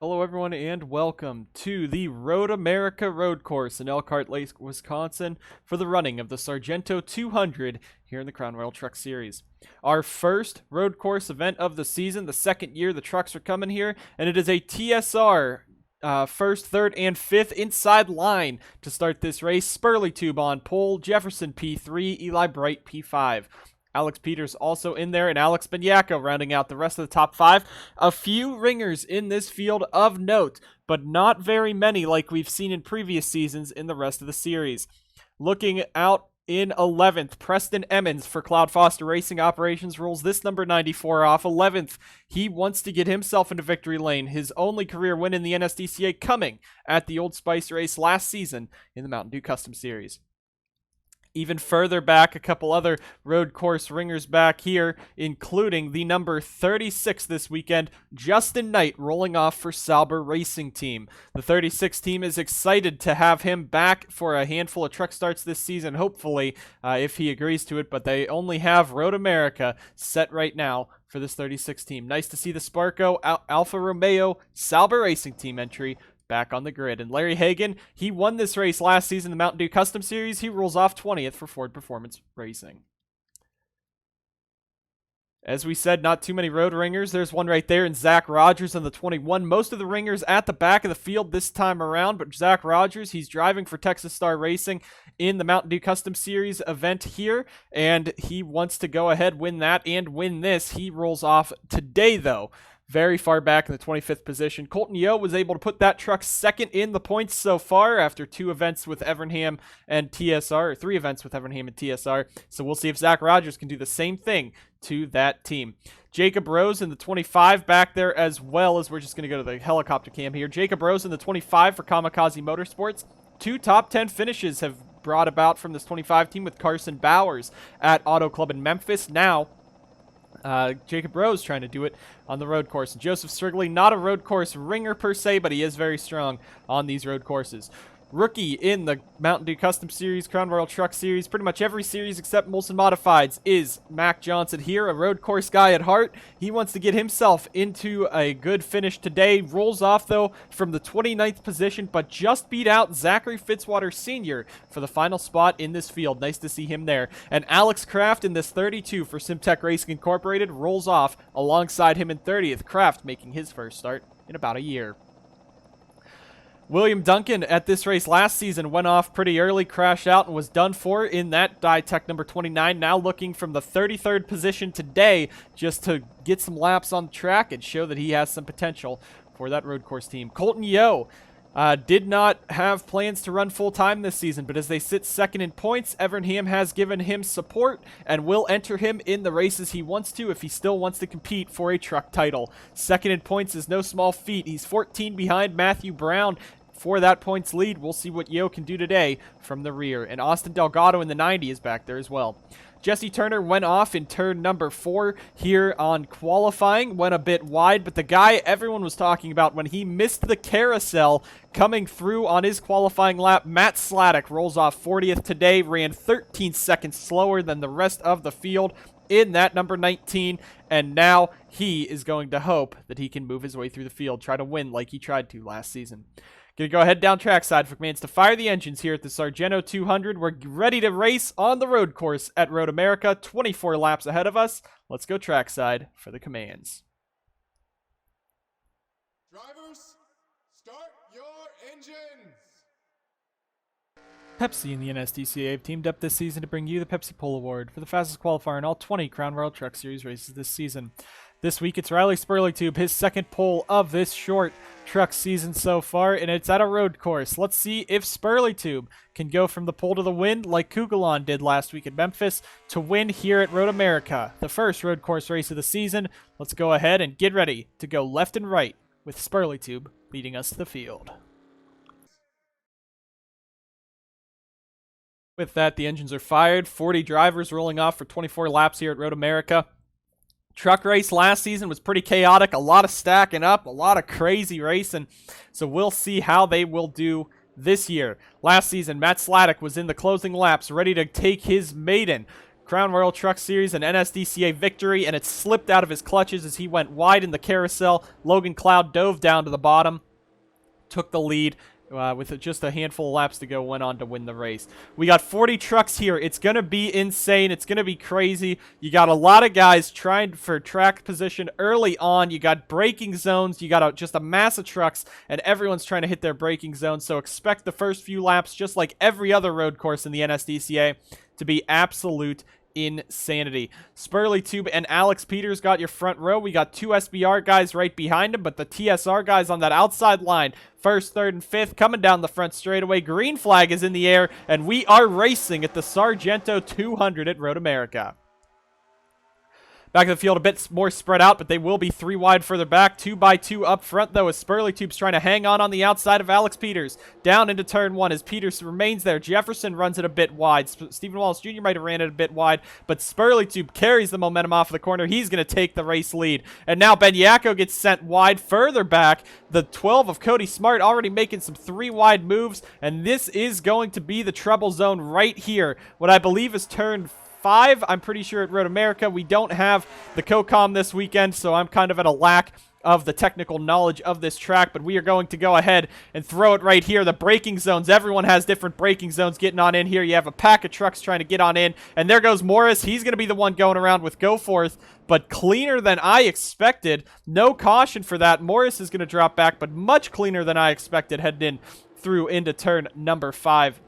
Hello, everyone, and welcome to the Road America Road Course in Elkhart Lake, Wisconsin, for the running of the Sargento 200 here in the Crown Royal Truck Series. Our first road course event of the season, the second year the trucks are coming here, and it is a TSR first, third, and fifth inside line to start this race. Spurley Tube on pole, Jefferson P3, Eli Bright P5. Alex Peters also in there, and Alex Benyako rounding out the rest of the top five. A few ringers in this field of note, but not very many like we've seen in previous seasons in the rest of the series. Looking out in 11th, Preston Emmons for Cloud Foster Racing Operations rolls this number 94 off. 11th, he wants to get himself into victory lane. His only career win in the NSDCA coming at the Old Spice race last season in the Mountain Dew Custom Series. Even further back, a couple other road course ringers back here, including the number 36 this weekend, Justin Knight, rolling off for Sauber Racing Team. The 36 team is excited to have him back for a handful of truck starts this season, hopefully, if he agrees to it, but they only have Road America set right now for this 36 team. Nice to see the Sparco Alfa Romeo Sauber Racing Team entry back on the grid. And Larry Hagan, he won this race last season, the Mountain Dew Custom Series. He rolls off 20th for Ford Performance Racing. As we said, not too many road ringers. There's one right there in Zach Rogers on the 21. Most of the ringers at the back of the field this time around, but Zach Rogers, he's driving for Texas Star Racing in the Mountain Dew Custom Series event here, and he wants to go ahead, win that, and win this. He rolls off today, though, very far back in the 25th position. Colton Yo was able to put that truck second in the points so far after two events with Evernham and TSR, or three events with Evernham and TSR. So we'll see if Zach Rogers can do the same thing to that team. Jacob Rose in the 25 back there, as well as we're just going to go to the helicopter cam here. Jacob Rose in the 25 for Kamikaze Motorsports. Two top 10 finishes have brought about from this 25 team with Carson Bowers at Auto Club in Memphis. Now, Jacob Rose trying to do it on the road course. Joseph Strigley, not a road course ringer per se, but he is very strong on these road courses. Rookie in the Mountain Dew Custom Series, Crown Royal Truck Series, pretty much every series except Molson Modifieds, is Mac Johnson here, a road course guy at heart. He wants to get himself into a good finish today. Rolls off, though, from the 29th position, but just beat out Zachary Fitzwater Sr. for the final spot in this field. Nice to see him there. And Alex Kraft in this 32 for Simtech Racing Incorporated rolls off alongside him in 30th. Kraft making his first start in about a year. William Duncan at this race last season went off pretty early, crashed out, and was done for in that Ditech number 29. Now looking from the 33rd position today just to get some laps on the track and show that he has some potential for that road course team. Colton Yo did not have plans to run full-time this season, but as they sit second in points, Evernham has given him support and will enter him in the races he wants to if he still wants to compete for a truck title. Second in points is no small feat. He's 14 behind Matthew Brown for that points lead. We'll see what Yo can do today from the rear. And Austin Delgado in the 90 is back there as well. Jesse Turner went off in turn number 4 here on qualifying. Went a bit wide, but the guy everyone was talking about when he missed the carousel coming through on his qualifying lap, Matt Sladek rolls off 40th today, ran 13 seconds slower than the rest of the field in that number 19, and now he is going to hope that he can move his way through the field, try to win like he tried to last season. Gonna go ahead down trackside for commands to fire the engines here at the Sargento 200. We're ready to race on the road course at Road America. 24 laps ahead of us. Let's go trackside for the commands. Drivers, start your engines! Pepsi and the NSDCA have teamed up this season to bring you the Pepsi Pole Award for the fastest qualifier in all 20 Crown Royal Truck Series races this season. This week, it's Riley Spurley Tube, his second pole of this short truck season so far, and it's at a road course. Let's see if Spurley Tube can go from the pole to the win like Kugelon did last week at Memphis to win here at Road America, the first road course race of the season. Let's go ahead and get ready to go left and right with Spurley Tube leading us to the field. With that, the engines are fired. 40 drivers rolling off for 24 laps here at Road America. Truck race last season was pretty chaotic, a lot of stacking up, a lot of crazy racing, so we'll see how they will do this year. Last season, Matt Sladek was in the closing laps, ready to take his maiden Crown Royal Truck Series, an NSDCA victory, and it slipped out of his clutches as he went wide in the carousel. Logan Cloud dove down to the bottom, took the lead. With just a handful of laps to go, went on to win the race. We got 40 trucks here. It's going to be insane. It's going to be crazy. You got a lot of guys trying for track position early on. You got braking zones. You got just a mass of trucks, and everyone's trying to hit their braking zone. So expect the first few laps, just like every other road course in the NSDCA, to be absolute insanity. Spurley Tube and Alex Peters got your front row. We got 2 SBR guys right behind him, but the TSR guys on that outside line, 1st, 3rd, and 5th, coming down the front straightaway. Green flag is in the air, and we are racing at the Sargento 200 at Road America. Back of the field a bit more spread out, but they will be 3 wide further back. 2 by 2 up front, though, as Spurley Tube's trying to hang on the outside of Alex Peters. Down into turn 1 as Peters remains there. Jefferson runs it a bit wide. Stephen Wallace Jr. might have ran it a bit wide, but Spurley Tube carries the momentum off of the corner. He's going to take the race lead. And now Benyako gets sent wide further back. The 12 of Cody Smart already making some 3 wide moves, and this is going to be the trouble zone right here. What I believe is turn 5, I'm pretty sure, at Road America. We don't have the COCOM this weekend, so I'm kind of at a lack of the technical knowledge of this track, but we are going to go ahead and throw it right here. The braking zones, everyone has different braking zones getting on in here. You have a pack of trucks trying to get on in, and there goes Morris. He's going to be the one going around with Goforth, but cleaner than I expected. No caution for that. Morris is going to drop back, but much cleaner than I expected heading in through into turn number 5.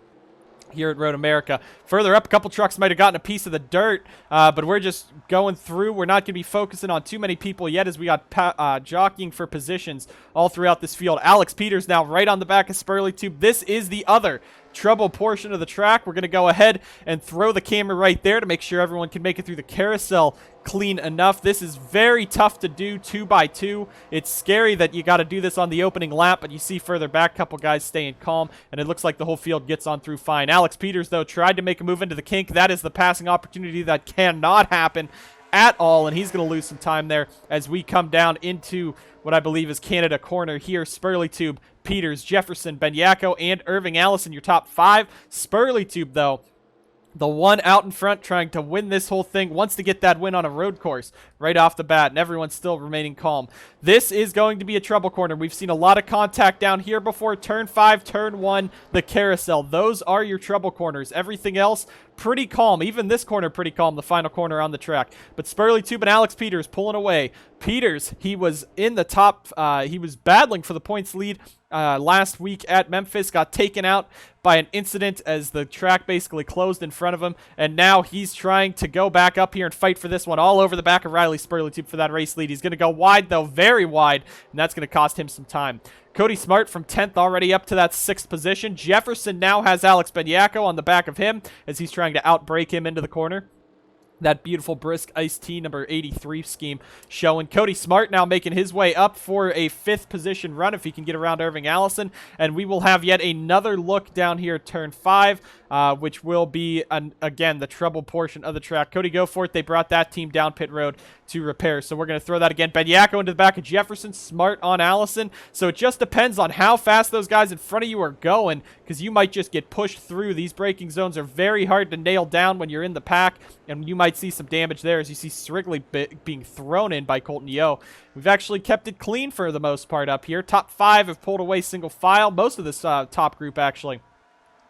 Here at Road America. Further up, a couple trucks might have gotten a piece of the dirt, but we're just going through. We're not going to be focusing on too many people yet as we got jockeying for positions all throughout this field. Alex Peters now right on the back of Spurley Tube. This is the other trouble portion of the track. We're going to go ahead and throw the camera right there to make sure everyone can make it through the carousel clean enough. This is very tough to do 2 by 2. It's scary that you got to do this on the opening lap, but you see further back, couple guys staying calm, and it looks like the whole field gets on through fine. Alex Peters, though, tried to make a move into the kink. That is the passing opportunity that cannot happen at all, and he's going to lose some time there as we come down into what I believe is Canada corner here. Spurley Tube, Peters, Jefferson, Benyako, and Irving Allison, your top 5. Spurley Tube, though, the one out in front trying to win this whole thing, wants to get that win on a road course right off the bat, and everyone's still remaining calm. This is going to be a trouble corner. We've seen a lot of contact down here before. Turn 5, turn 1, the carousel. Those are your trouble corners. Everything else, pretty calm. Even this corner, pretty calm, the final corner on the track. But Spurley Tube and Alex Peters pulling away. Peters, he was in the top, he was battling for the points lead last week at Memphis, got taken out by an incident as the track basically closed in front of him, and now he's trying to go back up here and fight for this one all over the back of Riley Spurley Tube for that race lead. He's going to go wide, though, very wide, and that's going to cost him some time. Cody Smart from 10th already up to that 6th position. Jefferson now has Alex Benyako on the back of him as he's trying to outbrake him into the corner. That beautiful brisk iced tea number 83 scheme showing. Cody Smart now making his way up for a 5th position run if he can get around Irving Allison. And we will have yet another look down here at turn 5, which will be, again, the trouble portion of the track. Cody Goforth, they brought that team down pit road to repair. So we're going to throw that again. Benyako into the back of Jefferson. Smart on Allison. So it just depends on how fast those guys in front of you are going, because you might just get pushed through. These braking zones are very hard to nail down when you're in the pack, and you might see some damage there as you see Strigley being thrown in by Colton Yo. We've actually kept it clean for the most part up here. Top 5 have pulled away single file. Most of this top group actually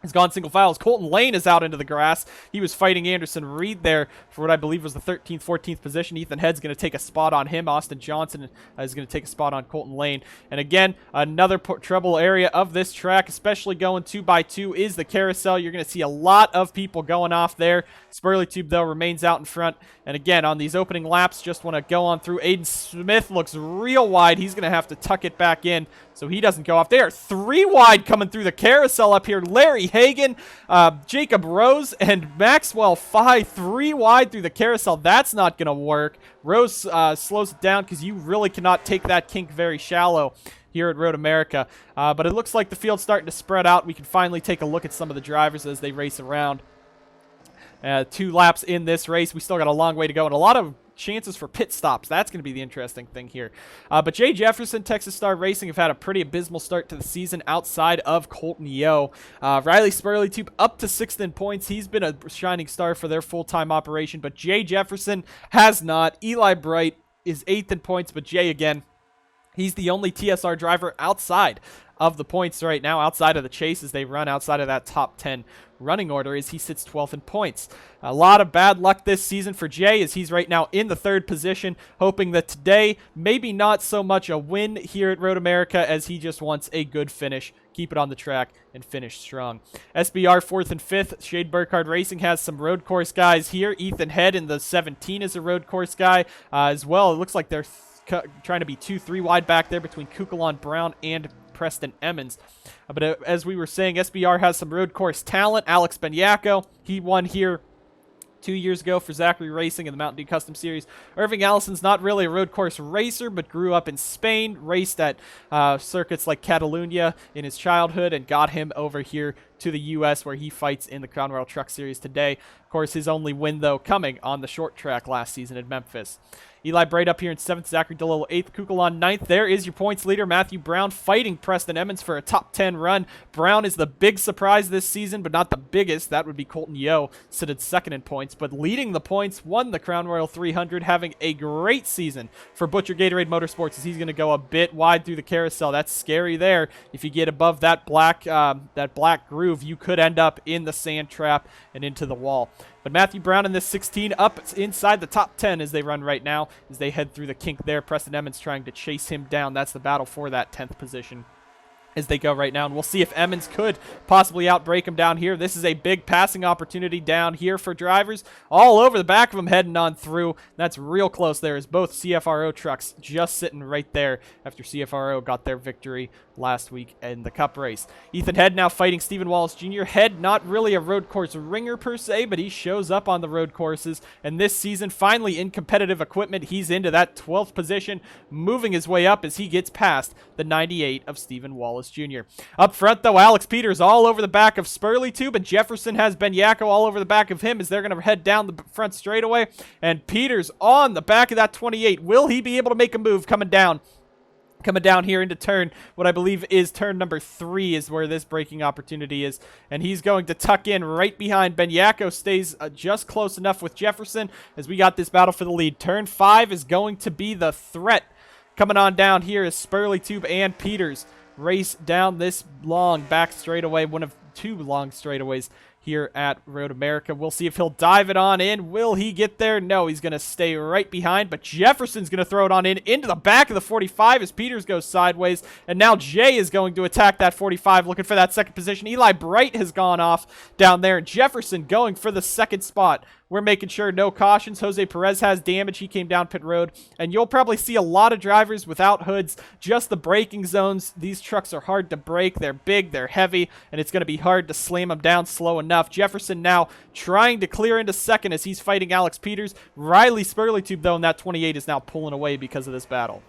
has gone single files. Colton Lane is out into the grass. He was fighting Anderson Reed there for what I believe was the 13th, 14th position. Ethan Head's going to take a spot on him. Austin Johnson is going to take a spot on Colton Lane. And again, another trouble area of this track, especially going 2 by 2, is the carousel. You're going to see a lot of people going off there. Spurley Tube, though, remains out in front. And again, on these opening laps, just want to go on through. Aiden Smith looks real wide. He's going to have to tuck it back in so he doesn't go off. They are 3 wide coming through the carousel up here. Larry Hagan, Jacob Rose, and Maxwell Fye 3 wide through the carousel. That's not going to work. Rose slows it down because you really cannot take that kink very shallow here at Road America. But it looks like the field's starting to spread out. We can finally take a look at some of the drivers as they race around. 2 laps in this race. We still got a long way to go and a lot of chances for pit stops. That's going to be the interesting thing here. But Jay Jefferson, Texas Star Racing have had a pretty abysmal start to the season outside of Colton Yeo. Riley Spurley up to 6th in points. He's been a shining star for their full-time operation, but Jay Jefferson has not. Eli Bright is 8th in points, but Jay, again, he's the only TSR driver outside of the points right now, outside of the chases they run, outside of that top 10 running order, as he sits 12th in points. A lot of bad luck this season for Jay, as he's right now in the 3rd position, hoping that today, maybe not so much a win here at Road America, as he just wants a good finish, keep it on the track, and finish strong. SBR 4th and 5th. Shade Burkhardt Racing has some road course guys here. Ethan Head in the 17 is a road course guy as well. It looks like they're trying to be 2-3 wide back there between Kukulon Brown and Preston Emmons. But as we were saying, SBR has some road course talent. Alex Benyako, he won here 2 years ago for Zachary Racing in the Mountain Dew Custom Series. Irving Allison's not really a road course racer, but grew up in Spain, raced at circuits like Catalunya in his childhood, and got him over here to the U.S., where he fights in the Crown Royal Truck Series today. Of course, his only win, though, coming on the short track last season at Memphis. Eli Bright up here in 7th, Zachary DeLillo 8th, Kukulon 9th. There is your points leader, Matthew Brown, fighting Preston Emmons for a top 10 run. Brown is the big surprise this season, but not the biggest. That would be Colton Yeo, sitting 2nd in points, but leading the points, won the Crown Royal 300, having a great season for Butcher Gatorade Motorsports, as he's going to go a bit wide through the carousel. That's scary there. If you get above that black groove, you could end up in the sand trap and into the wall. But Matthew Brown in this 16 up inside the top 10 as they run right now, as they head through the kink there. Preston Emmons trying to chase him down. That's the battle for that 10th position as they go right now, and we'll see if Emmons could possibly outbreak him down here. This is a big passing opportunity down here for drivers all over the back of him heading on through. That's real close there, as both CFRO trucks just sitting right there after CFRO got their victory last week in the Cup race. Ethan Head now fighting Stephen Wallace Jr. Head, not really a road course ringer per se, but he shows up on the road courses, and this season finally in competitive equipment, he's into that 12th position, moving his way up as he gets past the 98 of Stephen Wallace Jr. Up front, though, Alex Peters all over the back of Spurley too, but Jefferson has Benyako all over the back of him as they're going to head down the front straightaway, and Peters on the back of that 28. Will he be able to make a move coming down here into turn, what I believe is turn number 3 is where this braking opportunity is, and he's going to tuck in right behind. Benyako stays just close enough with Jefferson as we got this battle for the lead. Turn 5 is going to be the threat. Coming on down here is Spurley Tube and Peters race down this long back straightaway, one of 2 long straightaways here at Road America. We'll see if he'll dive it on in. Will he get there? No, he's going to stay right behind, but Jefferson's going to throw it on in into the back of the 45 as Peters goes sideways, and now Jay is going to attack that 45, looking for that 2nd position. Eli Bright has gone off down there, and Jefferson going for the 2nd spot. We're making sure no cautions. Jose Perez has damage. He came down pit road, and you'll probably see a lot of drivers without hoods, just the braking zones. These trucks are hard to brake. They're big, they're heavy, and it's going to be hard to slam them down slow enough. Jefferson now trying to clear into 2nd as he's fighting Alex Peters. Riley Spurley Tube, though, in that 28 is now pulling away because of this battle.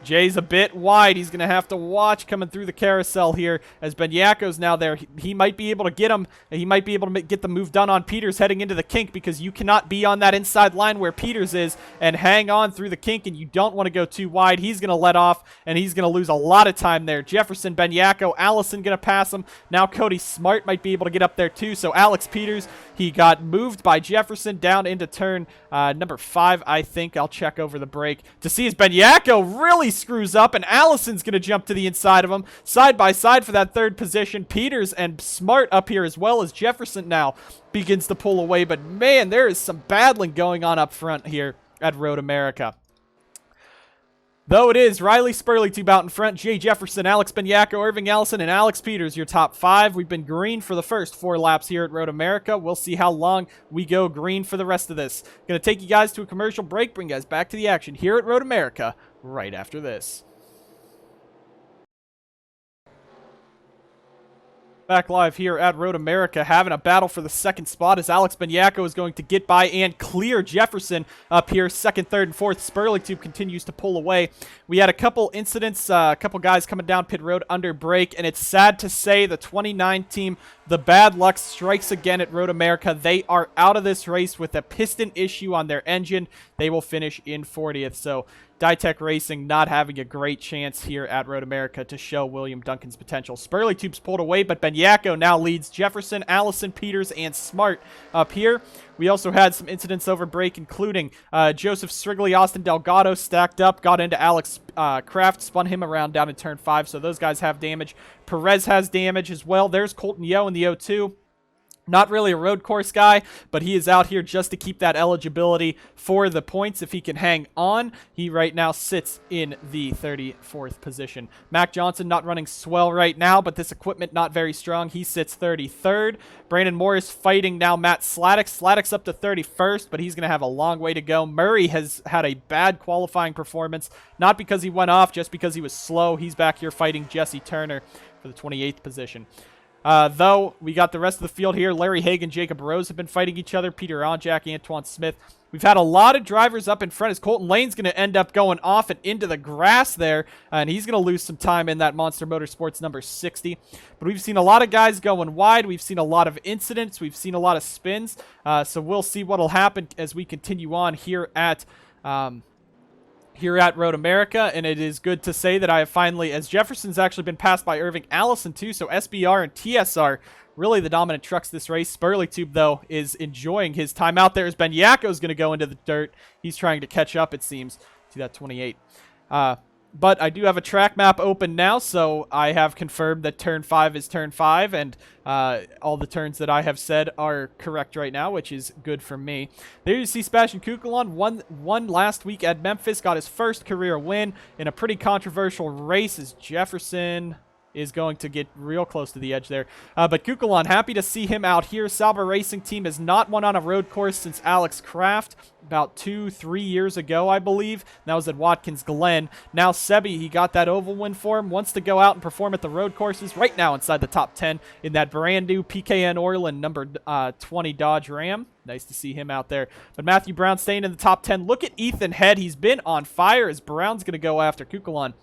Jay's a bit wide. He's going to have to watch coming through the carousel here as Benyako's now there. He might be able to get him. He might be able to get the move done on Peters heading into the kink, because you cannot be on that inside line where Peters is and hang on through the kink, and you don't want to go too wide. He's going to let off, and he's going to lose a lot of time there. Jefferson, Benyako, Allison going to pass him. Now Cody Smart might be able to get up there too. So Alex Peters, he got moved by Jefferson down into turn number 5, I think. I'll check over the break to see as Benyako really screws up, and Allison's going to jump to the inside of him. Side by side for that 3rd position. Peters and Smart up here, as well as Jefferson now begins to pull away. But man, there is some battling going on up front here at Road America. Though it is Riley Spurley Tube out in front, Jay Jefferson, Alex Benyako, Irving Allison, and Alex Peters, your top 5. We've been green for the first 4 laps here at Road America. We'll see how long we go green for the rest of this. Going to take you guys to a commercial break, bring you guys back to the action here at Road America right after this. Back live here at Road America, having a battle for the second spot as Alex Benyako is going to get by and clear Jefferson up here. Second, third, and fourth. Spurley Tube continues to pull away. We had a couple incidents, a couple guys coming down pit road under brake, and it's sad to say the 29 team, the bad luck strikes again at Road America. They are out of this race with a piston issue on their engine. They will finish in 40th. So Ditech Racing not having a great chance here at Road America to show William Duncan's potential. Spurley Tube's pulled away, but Benyako now leads Jefferson, Allison, Peters, and Smart up here. We also had some incidents over break, including Joseph Strigley, Austin Delgado stacked up, got into Alex Kraft, spun him around down in turn 5, so those guys have damage. Perez has damage as well. There's Colton Yo in the 0-2. Not really a road course guy, but he is out here just to keep that eligibility for the points if he can hang on. He right now sits in the 34th position. Mac Johnson not running swell right now, but this equipment not very strong. He sits 33rd. Brandon Morris fighting now Matt Sladek. Sladek's up to 31st, but he's going to have a long way to go. Murray has had a bad qualifying performance, not because he went off, just because he was slow. He's back here fighting Jesse Turner for the 28th position. Though we got the rest of the field here. Larry Hagan, Jacob Rose have been fighting each other. Peter Onjak, Antoine Smith. We've had a lot of drivers up in front as Colton Lane's going to end up going off and into the grass there. And he's going to lose some time in that Monster Motorsports number 60. But we've seen a lot of guys going wide. We've seen a lot of incidents. We've seen a lot of spins. So we'll see what will happen as we continue on here at Road America, and it is good to say that I have finally, as Jefferson's actually been passed by Irving Allison too, so SBR and TSR really the dominant trucks this race. Spurley Tube, though, is enjoying his time out there as Benyako's going to go into the dirt. He's trying to catch up, it seems, to that 28. But I do have a track map open now, so I have confirmed that turn 5 is turn 5, and all the turns that I have said are correct right now, which is good for me. There you see Sebastian Kukulon won last week at Memphis, got his first career win in a pretty controversial race as Jefferson is going to get real close to the edge there. But Kukulon, happy to see him out here. Sauber Racing Team has not won on a road course since Alex Kraft about 2-3 years ago, I believe. That was at Watkins Glen. Now Sebi, he got that oval win for him, wants to go out and perform at the road courses right now inside the top 10 in that brand new PKN Orland number 20 Dodge Ram. Nice to see him out there. But Matthew Brown staying in the top 10. Look at Ethan Head. He's been on fire as Brown's going to go after Kukulon.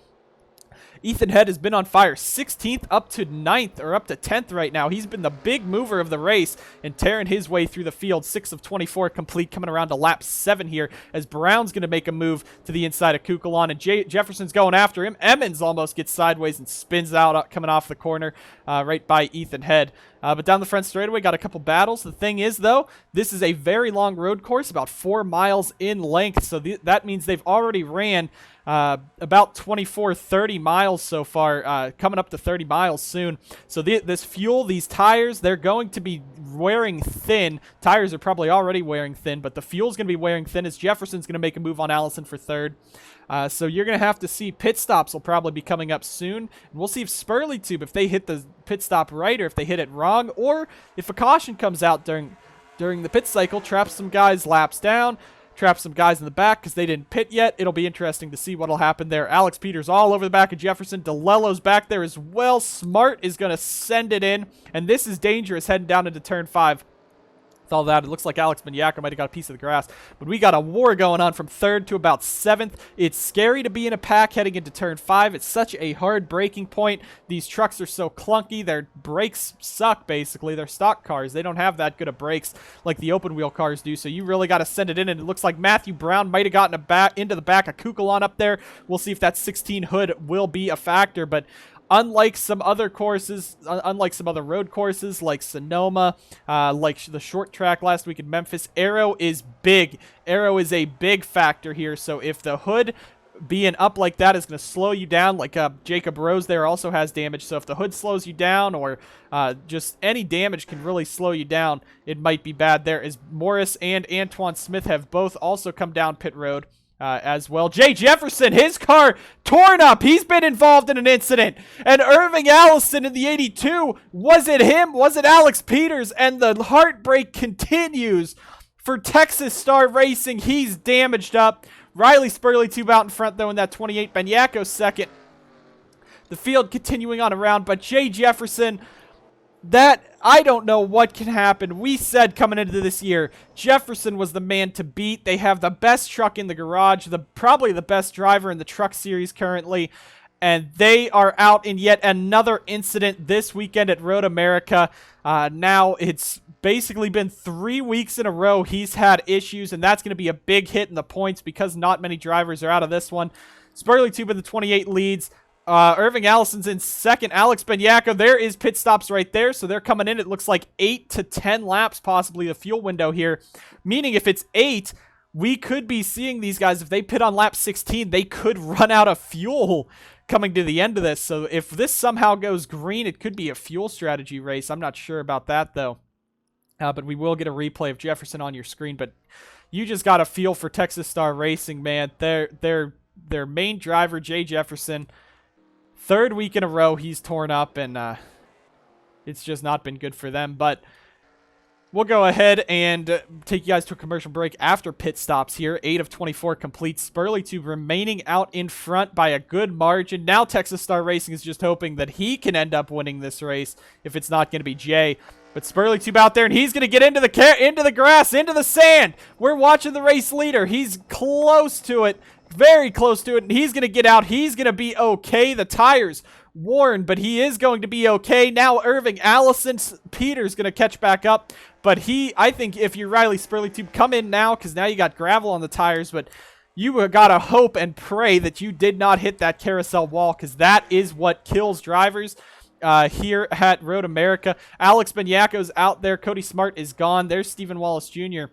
Ethan Head has been on fire, 16th up to 9th, or up to 10th right now. He's been the big mover of the race and tearing his way through the field. 6 of 24 complete, coming around to lap 7 here as Brown's going to make a move to the inside of Kukulon, and Jefferson's going after him. Emmons almost gets sideways and spins out coming off the corner right by Ethan Head. But down the front straightaway, got a couple battles. The thing is, though, this is a very long road course, about 4 miles in length, so that means they've already ran about 30 miles so far, coming up to 30 miles soon. So this fuel, these tires, they're going to be wearing thin. Tires are probably already wearing thin, but the fuel's going to be wearing thin as Jefferson's going to make a move on Allison for 3rd. So you're going to have to see pit stops will probably be coming up soon. And we'll see if Spurley Tube, if they hit the pit stop right or if they hit it wrong, or if a caution comes out during the pit cycle, traps some guys laps down, traps some guys in the back because they didn't pit yet. It'll be interesting to see what'll happen there. Alex Peters all over the back of Jefferson. DeLello's back there as well. Smart is going to send it in, and this is dangerous heading down into turn 5. With all that, it looks like Alex Benyako might have got a piece of the grass, but we got a war going on from 3rd to about 7th. It's scary to be in a pack heading into turn 5. It's such a hard braking point. These trucks are so clunky. Their brakes suck, basically. They're stock cars. They don't have that good of brakes like the open wheel cars do, so you really got to send it in, and it looks like Matthew Brown might have gotten into the back of Kukulon up there. We'll see if that 16 hood will be a factor, but unlike some other courses, unlike some other road courses like Sonoma, like the short track last week in Memphis, aero is big. Aero is a big factor here. So if the hood being up like that is going to slow you down, like Jacob Rose there also has damage. So if the hood slows you down, or just any damage can really slow you down, it might be bad there, as Morris and Antoine Smith have both also come down pit road. As well. Jay Jefferson, his car torn up. He's been involved in an incident. And Irving Allison in the 82. Was it him? Was it Alex Peters? And the heartbreak continues for Texas Star Racing. He's damaged up. Riley Spurley Tube out in front, though, in that 28. Benyako second. The field continuing on around, but Jay Jefferson, I don't know what can happen. We said coming into this year, Jefferson was the man to beat. They have the best truck in the garage, probably the best driver in the truck series currently, and they are out in yet another incident this weekend at Road America. Now it's basically been 3 weeks in a row he's had issues, and that's going to be a big hit in the points because not many drivers are out of this one. Spurley Tube in the 28 leads. Irving Allison's in second. Alex Benyako, there is pit stops right there. So they're coming in. It looks like 8 to 10 laps, possibly the fuel window here. Meaning if it's 8, we could be seeing these guys. If they pit on lap 16, they could run out of fuel coming to the end of this. So if this somehow goes green, it could be a fuel strategy race. I'm not sure about that, though. But we will get a replay of Jefferson on your screen. But you just got a feel for Texas Star Racing, man. Their main driver, Jay Jefferson, 3rd week in a row he's torn up, and it's just not been good for them. But we'll go ahead and take you guys to a commercial break after pit stops here. 8 of 24 complete. Spurley Tube remaining out in front by a good margin. Now Texas Star Racing is just hoping that he can end up winning this race if it's not going to be Jay. But Spurley Tube out there, and he's going to get into the grass, into the sand. We're watching the race leader. He's close to it. Very close to it, and he's going to get out. He's going to be okay. The tires worn, but he is going to be okay. Now Irving Allison, Peter's going to catch back up, but I think if you're Riley Spurley Tube, come in now because now you got gravel on the tires, but you got to hope and pray that you did not hit that carousel wall because that is what kills drivers here at Road America. Alex Benyako's out there. Cody Smart is gone. There's Stephen Wallace Jr.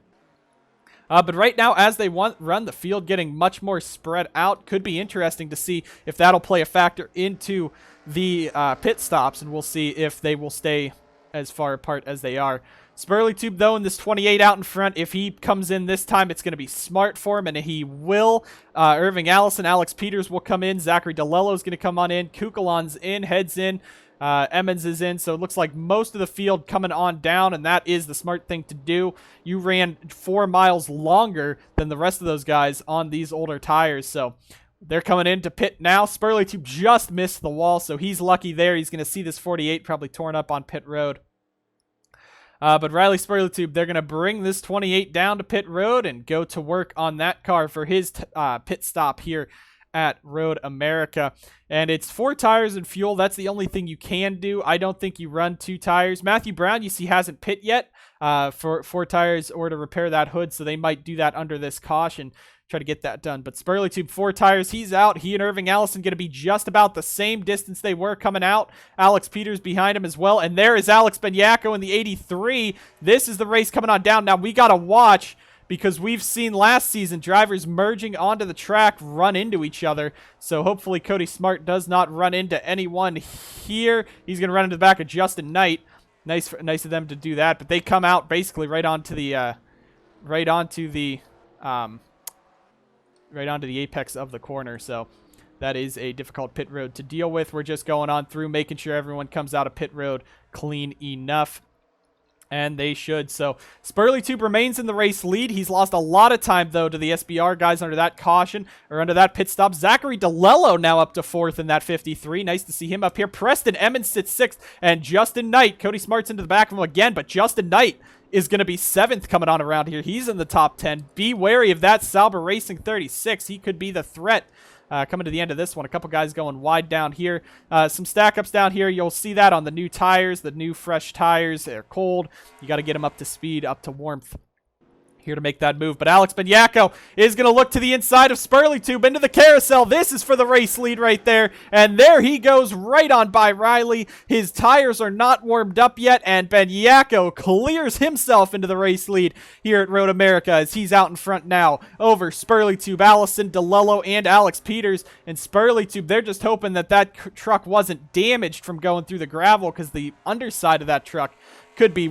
But right now, as they run the field, getting much more spread out, could be interesting to see if that'll play a factor into the pit stops, and we'll see if they will stay as far apart as they are. Spurley Tube, though, in this 28 out in front, if he comes in this time, it's going to be smart for him, and he will. Irving Allison, Alex Peters will come in. Zachary DeLello is going to come on in. Kukulon's in, heads in. Emmons is in, so it looks like most of the field coming on down, and that is the smart thing to do. You ran 4 miles longer than the rest of those guys on these older tires, so they're coming in to pit now. Spurley Tube just missed the wall, so he's lucky there. He's going to see this 48 probably torn up on pit road. But Riley Spurley Tube, they're going to bring this 28 down to pit road and go to work on that car for his pit stop here at Road America. And it's 4 tires and fuel. That's the only thing you can do. I don't think you run 2 tires. Matthew Brown, you see, hasn't pit yet for 4 tires or to repair that hood, so they might do that under this caution, try to get that done. But Spurley Tube, 4 tires, he's out. He and Irving Allison going to be just about the same distance they were coming out. Alex Peters behind him as well. And there is Alex Benyako in the 83. This is the race coming on down. Now we got to watch, because we've seen last season drivers merging onto the track run into each other. So hopefully Cody Smart does not run into anyone here. He's going to run into the back of Justin Knight. Nice of them to do that. But they come out basically right onto the apex of the corner. So that is a difficult pit road to deal with. We're just going on through, making sure everyone comes out of pit road clean enough. And they should. So Spurley Tube remains in the race lead. He's lost a lot of time, though, to the SBR guys under that caution, or under that pit stop. Zachary DeLello now up to 4th in that 53. Nice to see him up here. Preston Emmons sits 6th. And Justin Knight, Cody Smart's into the back of him again, but Justin Knight is going to be 7th coming on around here. He's in the top 10. Be wary of that Sauber Racing 36. He could be the threat coming to the end of this one. A couple guys going wide down here. Some stack-ups down here. You'll see that on the new tires, the new fresh tires. They're cold. You got to get them up to speed, up to warmth here to make that move. But Alex Benyako is going to look to the inside of Spurley Tube into the carousel. This is for the race lead right there. And there he goes right on by Riley. His tires are not warmed up yet, and Benyako clears himself into the race lead here at Road America as he's out in front now over Spurley Tube, Allison, DeLello, and Alex Peters. And Spurley Tube, they're just hoping that truck wasn't damaged from going through the gravel, because the underside of that truck could be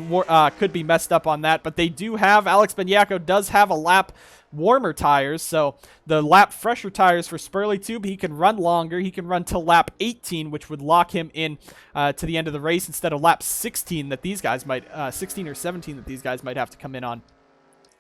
messed up on that. But they do have, Alex Benyako does have a lap warmer tires, so the lap fresher tires for Spurley Tube, he can run longer. He can run till lap 18, which would lock him in to the end of the race instead of lap 16 that these guys might 16 or 17 that these guys might have to come in on.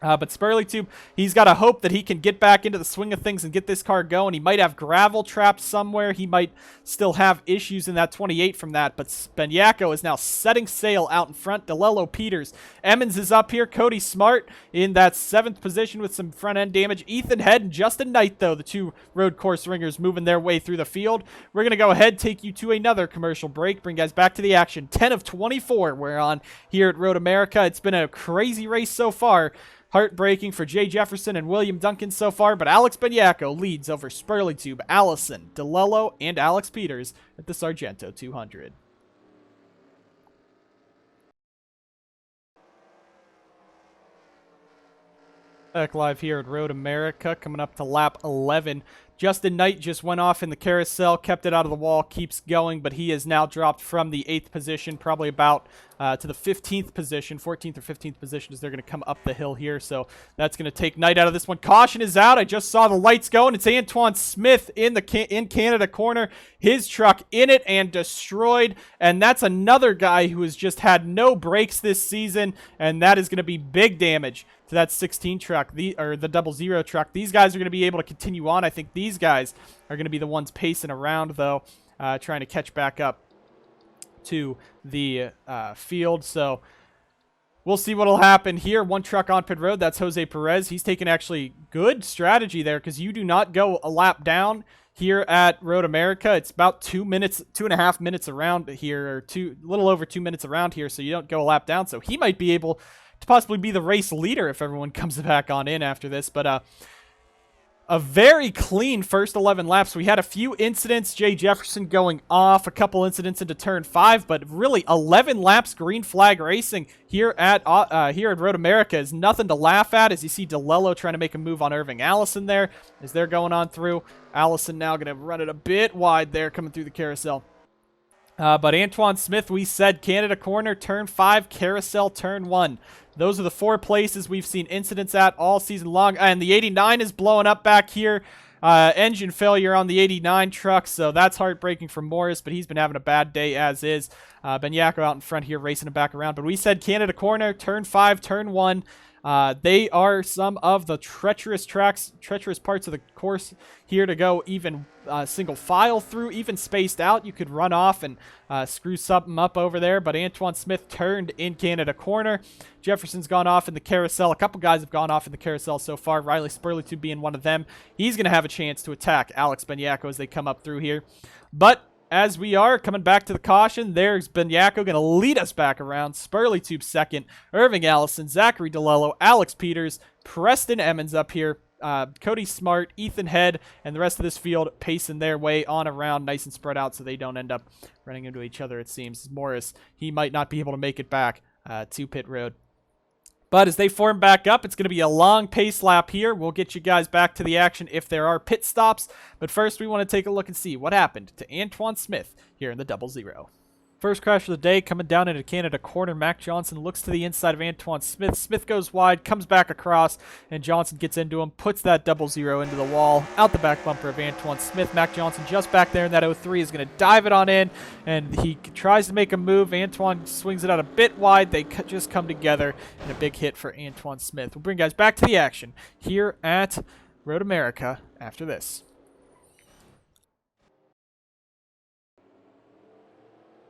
But Spurley Tube, he's got to hope that he can get back into the swing of things and get this car going. He might have gravel trapped somewhere. He might still have issues in that 28 from that. But Benyako is now setting sail out in front. DeLello, Peters, Emmons is up here. Cody Smart in that 7th position with some front end damage. Ethan Head and Justin Knight, though, the 2 road course ringers moving their way through the field. We're going to go ahead, take you to another commercial break, bring guys back to the action. 10 of 24 we're on here at Road America. It's been a crazy race so far. Heartbreaking for Jay Jefferson and William Duncan so far, but Alex Benyako leads over Spurley Tube, Allison, DeLello, and Alex Peters at the Sargento 200. Back live here at Road America, coming up to lap 11. Justin Knight just went off in the carousel, kept it out of the wall, keeps going, but he is now dropped from the 8th position, probably about to the 15th position, 14th or 15th position as they're going to come up the hill here. So that's going to take Knight out of this one. Caution is out. I just saw the lights go, and it's Antoine Smith in Canada corner. His truck in it and destroyed, and that's another guy who has just had no brakes this season, and that is going to be big damage to that 16 truck, the 00 truck. These guys are going to be able to continue on. I think these guys are going to be the ones pacing around, though, trying to catch back up to the field. So we'll see what will happen here. 1 truck on pit road. That's Jose Perez. He's taking actually good strategy there because you do not go a lap down here at Road America. It's about 2.5 minutes around here, or a little over 2 minutes around here, so you don't go a lap down. So he might be able to possibly be the race leader if everyone comes back on in after this. But a very clean first 11 laps. We had a few incidents, Jay Jefferson going off, a couple incidents into turn 5, but really 11 laps green flag racing here at Road America is nothing to laugh at. As you see DeLello trying to make a move on Irving Allison there as they're going on through. Allison now going to run it a bit wide there coming through the carousel. But Antoine Smith, we said Canada corner, turn 5, carousel, turn 1. Those are the 4 places we've seen incidents at all season long. And the 89 is blowing up back here. Engine failure on the 89 truck, so that's heartbreaking for Morris, but he's been having a bad day as is. Benyako out in front here racing him back around. But we said Canada corner, turn 5, turn 1. They are some of the treacherous parts of the course here to go even single file through, even spaced out. You could run off and screw something up over there, but Antoine Smith turned in Canada corner. Jefferson's gone off in the carousel. A couple guys have gone off in the carousel so far. Riley Spurley Tube being one of them. He's going to have a chance to attack Alex Benyako as they come up through here. But as we are coming back to the caution, there's Benyako going to lead us back around. Spurley Tube second. Irving Allison, Zachary DeLello, Alex Peters, Preston Emmons up here. Cody Smart, Ethan Head, and the rest of this field pacing their way on around nice and spread out so they don't end up running into each other, it seems. Morris, he might not be able to make it back to pit road. But as they form back up, it's going to be a long pace lap here. We'll get you guys back to the action if there are pit stops. But first, we want to take a look and see what happened to Antoine Smith here in the 00. First crash of the day coming down into Canada corner. Mac Johnson looks to the inside of Antoine Smith. Smith goes wide, comes back across, and Johnson gets into him, puts that 00 into the wall, out the back bumper of Antoine Smith. Mac Johnson just back there in that 03 is going to dive it on in, and he tries to make a move. Antoine swings it out a bit wide. They just come together in a big hit for Antoine Smith. We'll bring guys back to the action here at Road America after this.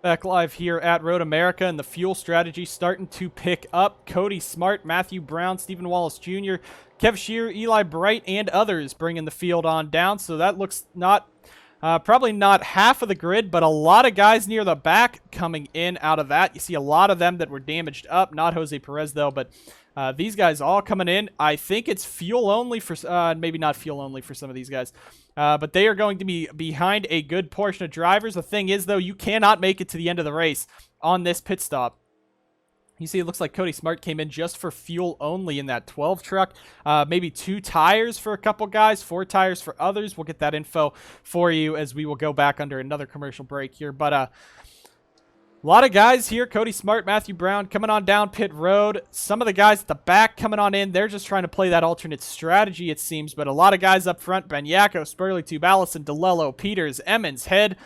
Back live here at Road America, and the fuel strategy starting to pick up. Cody Smart, Matthew Brown, Stephen Wallace Jr., Kev Shear, Eli Bright, and others bringing the field on down. So that looks probably not half of the grid, but a lot of guys near the back coming in out of that. You see a lot of them that were damaged up. Not Jose Perez, though, but these guys all coming in. I think it's fuel only for, maybe not fuel only for some of these guys. But they are going to be behind a good portion of drivers. The thing is, though, you cannot make it to the end of the race on this pit stop. You see, it looks like Cody Smart came in just for fuel only in that 12 truck. Maybe 2 tires for a couple guys, 4 tires for others. We'll get that info for you as we will go back under another commercial break here. But a lot of guys here. Cody Smart, Matthew Brown coming on down pit road. Some of the guys at the back coming on in. They're just trying to play that alternate strategy, it seems. But a lot of guys up front. Benyako, Spurley Tube, Allison, DeLello, Peters, Emmons, Head,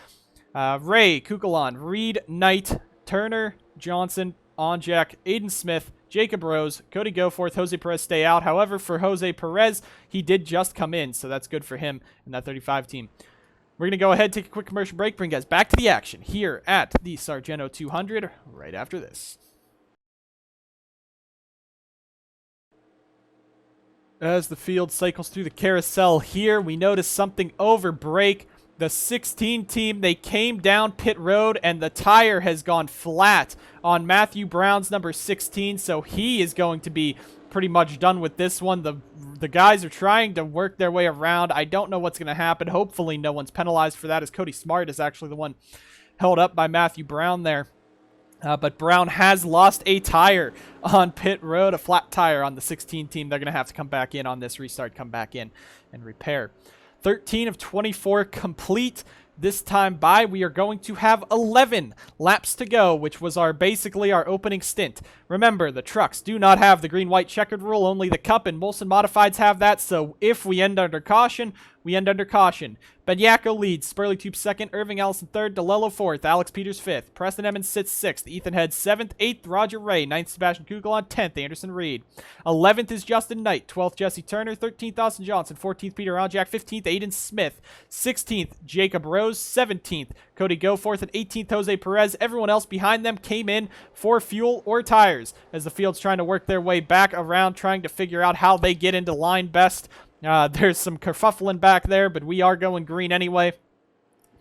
Ray, Kukulon, Reed, Knight, Turner, Johnson, Onjack, Aiden Smith, Jacob Rose, Cody Goforth, Jose Perez stay out. However, for Jose Perez, he did just come in, so that's good for him in that 35 team. We're going to go ahead, take a quick commercial break, bring you guys back to the action here at the Sargento 200 right after this. As the field cycles through the carousel here, we notice something over break. The 16 team, they came down pit road, and the tire has gone flat on Matthew Brown's number 16, so he is going to be pretty much done with this one. The guys are trying to work their way around. I don't know what's going to happen. Hopefully no one's penalized for that, as Cody Smart is actually the one held up by Matthew Brown there. But Brown has lost a tire on pit road, a flat tire on the 16 team. They're going to have to come back in on this restart, come back in and repair. 13 of 24 complete. This time by, we are going to have 11 laps to go, which was basically our opening stint. Remember, the trucks do not have the green-white checkered rule. Only the Cup and Molson Modifieds have that, so if we end under caution, we end under caution. Benyako leads, Spurley Tube second, Irving Allison third, DeLello fourth, Alex Peters fifth, Preston Emmons sits sixth, Ethan Head seventh, eighth, Roger Ray, ninth, Sebastian Kugelon, 10th, Anderson Reed. 11th is Justin Knight, 12th, Jesse Turner, 13th, Austin Johnson, 14th, Peter Ronjak, 15th, Aiden Smith, 16th, Jacob Rose, 17th, Cody Goforth, and 18th, Jose Perez. Everyone else behind them came in for fuel or tires as the field's trying to work their way back around, trying to figure out how they get into line best. There's some kerfuffling back there, but we are going green anyway.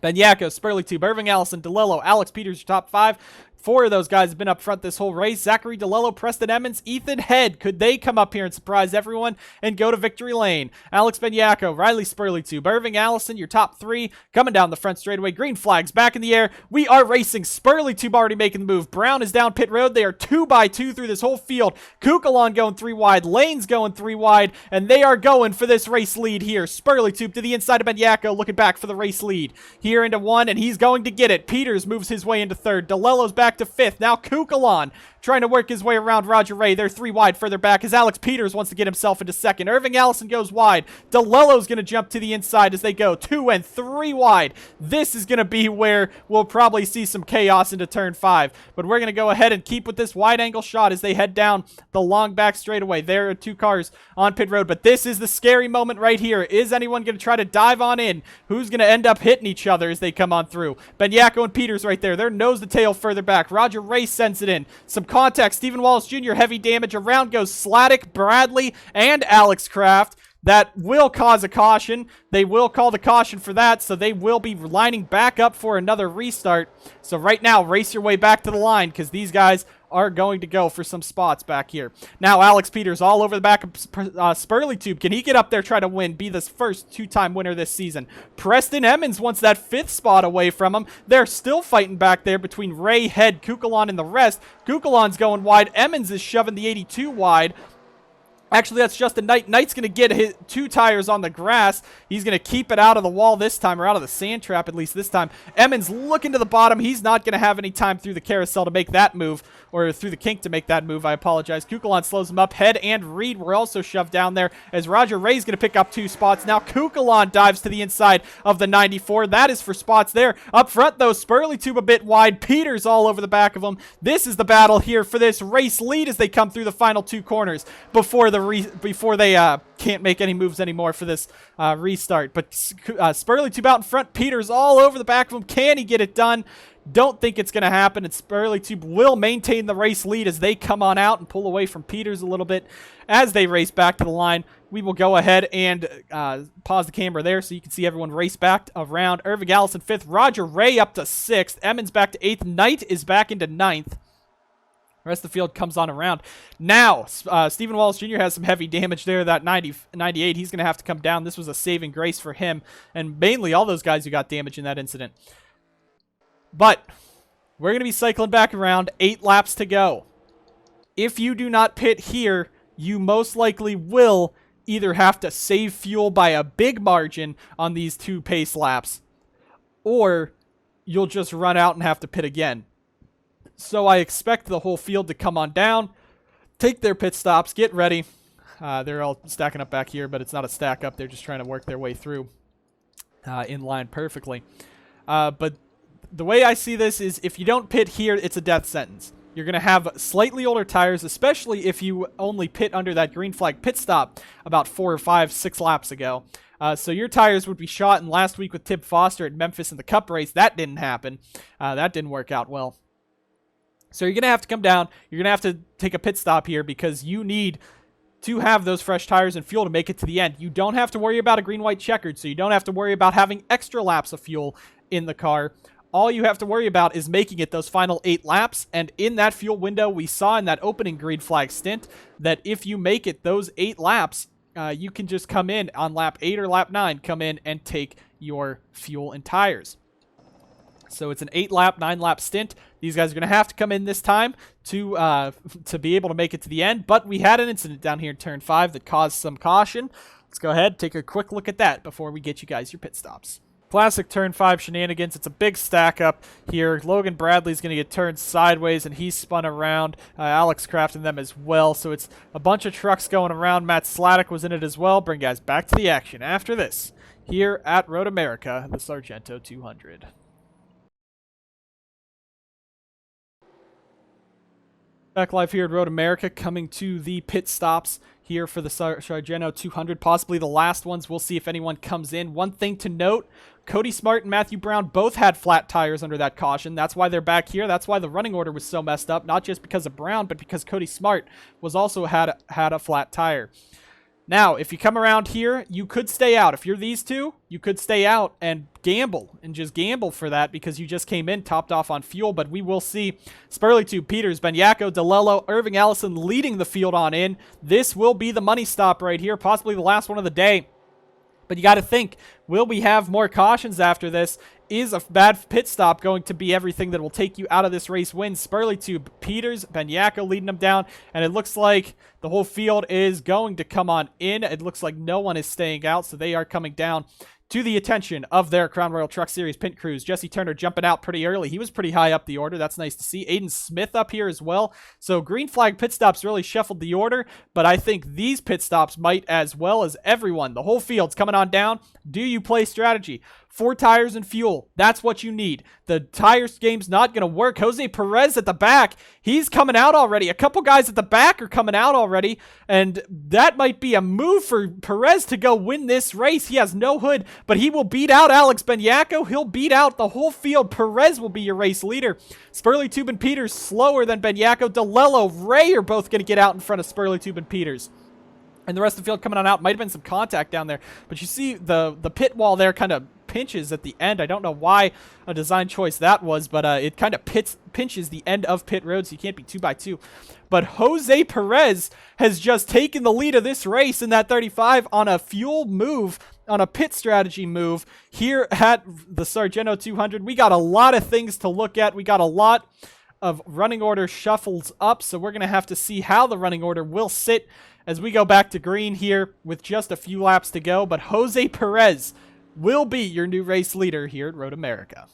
Benyako, Spurley Tube, Irving Allison, DeLello, Alex Peters, your top five. 4 of those guys have been up front this whole race. Zachary DeLello, Preston Emmons, Ethan Head. Could they come up here and surprise everyone and go to victory lane? Alex Benyako, Riley Spurley Tube, Irving Allison, your top 3. Coming down the front straightaway. Green flags back in the air. We are racing. Spurley Tube already making the move. Brown is down pit road. They are 2 by 2 through this whole field. Kukalon going 3 wide. Lane's going 3 wide. And they are going for this race lead here. Spurley Tube to the inside of Benyako, looking back for the race lead. Here into 1, and he's going to get it. Peters moves his way into 3rd. DeLello's back to 5th. Now Kukalon trying to work his way around Roger Ray. They're 3 wide further back as Alex Peters wants to get himself into 2nd. Irving Allison goes wide. DeLello's going to jump to the inside as they go 2 and 3 wide. This is going to be where we'll probably see some chaos into turn 5. But we're going to go ahead and keep with this wide angle shot as they head down the long back straightaway. There are 2 cars on pit road, but this is the scary moment right here. Is anyone going to try to dive on in? Who's going to end up hitting each other as they come on through? Benyako and Peters right there. They're nose to tail further back. Roger Ray sends it in. Some contact. Stephen Wallace Jr. heavy damage. Around goes Sladek, Bradley, and Alex Kraft. That will cause a caution. They will call the caution for that, so they will be lining back up for another restart. So right now, race your way back to the line because these guys are going to go for some spots back here. Now, Alex Peters all over the back of Spurley Tube. Can he get up there, try to win, be the first 2-time winner this season? Preston Emmons wants that 5th spot away from him. They're still fighting back there between Ray, Head, Kukalon, and the rest. Kukalon's going wide. Emmons is shoving the 82 wide. Actually, that's Justin Knight. Knight's going to get his 2 tires on the grass. He's going to keep it out of the wall this time, or out of the sand trap at least this time. Emmons looking to the bottom. He's not going to have any time through the carousel to make that move, or through the kink to make that move. I apologize. Kukalon slows him up. Head and Reed were also shoved down there as Roger Ray's going to pick up 2 spots. Now Kukalon dives to the inside of the 94. That is for spots there. Up front, though, Spurley Tube a bit wide. Peters all over the back of him. This is the battle here for this race lead as they come through the final 2 corners before they can't make any moves anymore for this restart. But Spurley Tube out in front. Peters all over the back of him. Can he get it done? Don't think it's going to happen, and Spurley Tube will maintain the race lead as they come on out and pull away from Peters a little bit as they race back to the line. We will go ahead and pause the camera there so you can see everyone race back around. Irving Allison 5th, Roger Ray up to 6th, Emmons back to 8th, Knight is back into 9th. The rest of the field comes on around. Now, Stephen Wallace Jr. has some heavy damage there. That 98, he's going to have to come down. This was a saving grace for him, and mainly all those guys who got damaged in that incident. But we're going to be cycling back around. 8 laps to go. If you do not pit here, you most likely will either have to save fuel by a big margin on these 2 pace laps, or you'll just run out and have to pit again. So I expect the whole field to come on down, take their pit stops, get ready. They're all stacking up back here, but it's not a stack up. They're just trying to work their way through in line perfectly. But the way I see this is if you don't pit here, it's a death sentence. You're going to have slightly older tires, especially if you only pit under that green flag pit stop about 4 or 5, 6 laps ago. So your tires would be shot, and last week with Tib Foster at Memphis in the Cup race, that didn't happen. That didn't work out well. So you're going to have to come down. You're going to have to take a pit stop here because you need to have those fresh tires and fuel to make it to the end. You don't have to worry about a green-white checkered, so you don't have to worry about having extra laps of fuel in the car. All you have to worry about is making it those final 8 laps, and in that fuel window, we saw in that opening green flag stint that if you make it those 8 laps, you can just come in on lap 8 or lap 9, come in and take your fuel and tires. So it's an 8-lap, 9-lap stint. These guys are going to have to come in this time to be able to make it to the end, but we had an incident down here in Turn 5 that caused some caution. Let's go ahead and take a quick look at that before we get you guys your pit stops. Classic Turn 5 shenanigans. It's a big stack up here. Logan Bradley's going to get turned sideways, and he's spun around. Alex Kraft and them as well. So it's a bunch of trucks going around. Matt Sladek was in it as well. Bring guys back to the action after this here at Road America, the Sargento 200. Back live here at Road America, coming to the pit stops here for the Sargento 200, possibly the last ones. We'll see if anyone comes in. One thing to note, Cody Smart and Matthew Brown both had flat tires under that caution. That's why they're back here. That's why the running order was so messed up, not just because of Brown, but because Cody Smart was also had a flat tire. Now, if you come around here, you could stay out. If you're these two, you could stay out and gamble, and just gamble for that because you just came in topped off on fuel. But we will see Spurley, Peters, Benyako, DeLello, Irving Allison leading the field on in. This will be the money stop right here, possibly the last one of the day. But you got to think, will we have more cautions after this? Is a bad pit stop going to be everything that will take you out of this race win? Spurley to Peters, Benyako leading them down, and it looks like the whole field is going to come on in. It looks like no one is staying out, so they are coming down to the attention of their Crown Royal Truck Series pit crews. Jesse Turner jumping out pretty early. He was pretty high up the order. That's nice to see. Aiden Smith up here as well. So green flag pit stops really shuffled the order, but I think these pit stops might as well as everyone. The whole field's coming on down. Do you play strategy? 4 tires and fuel. That's what you need. The tires game's not going to work. Jose Perez at the back. He's coming out already. A couple guys at the back are coming out already, and that might be a move for Perez to go win this race. He has no hood, but he will beat out Alex Benyako. He'll beat out the whole field. Perez will be your race leader. Spurley, Tube, and Peters slower than Benyako. DeLello, Ray are both going to get out in front of Spurley, Tube, and Peters. And the rest of the field coming on out. Might have been some contact down there, but you see the pit wall there kind of pinches at the end. I don't know why a design choice that was, but it kind of pinches the end of pit road, so you can't be 2x2. But Jose Perez has just taken the lead of this race in that 35 on a fuel move, on a pit strategy move here at the Sargento 200. We got a lot of things to look at. We got a lot of running order shuffles up, so we're going to have to see how the running order will sit as we go back to green here with just a few laps to go. But Jose Perez will be your new race leader here at Road America.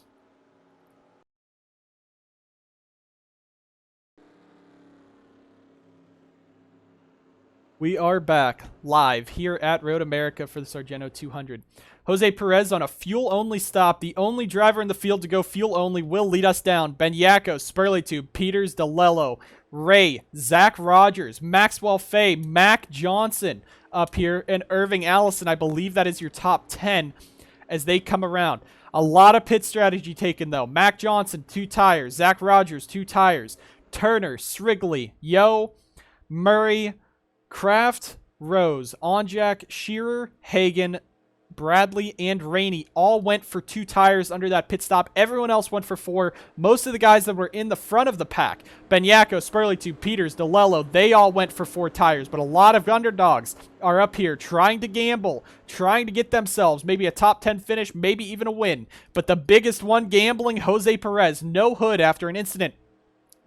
We are back live here at Road America for the Sargento 200. Jose Perez on a fuel-only stop. The only driver in the field to go fuel-only will lead us down. Benyako, Spurley, Peters, DeLello, Ray, Zach Rogers, Maxwell Fay, Mac Johnson up here, and Irving Allison. I believe that is your top 10 as they come around. A lot of pit strategy taken, though. Mac Johnson, 2 tires. Zach Rogers, 2 tires. Turner, Srigley, Yo, Murray, Kraft, Rose, Onjak, Shearer, Hagen, Bradley, and Rainey all went for 2 tires under that pit stop. Everyone else went for 4. Most of the guys that were in the front of the pack, Benyako, Spurley, Peters, DeLello, they all went for 4 tires. But a lot of underdogs are up here trying to gamble, trying to get themselves maybe a top 10 finish, maybe even a win. But the biggest one gambling, Jose Perez, no hood after an incident.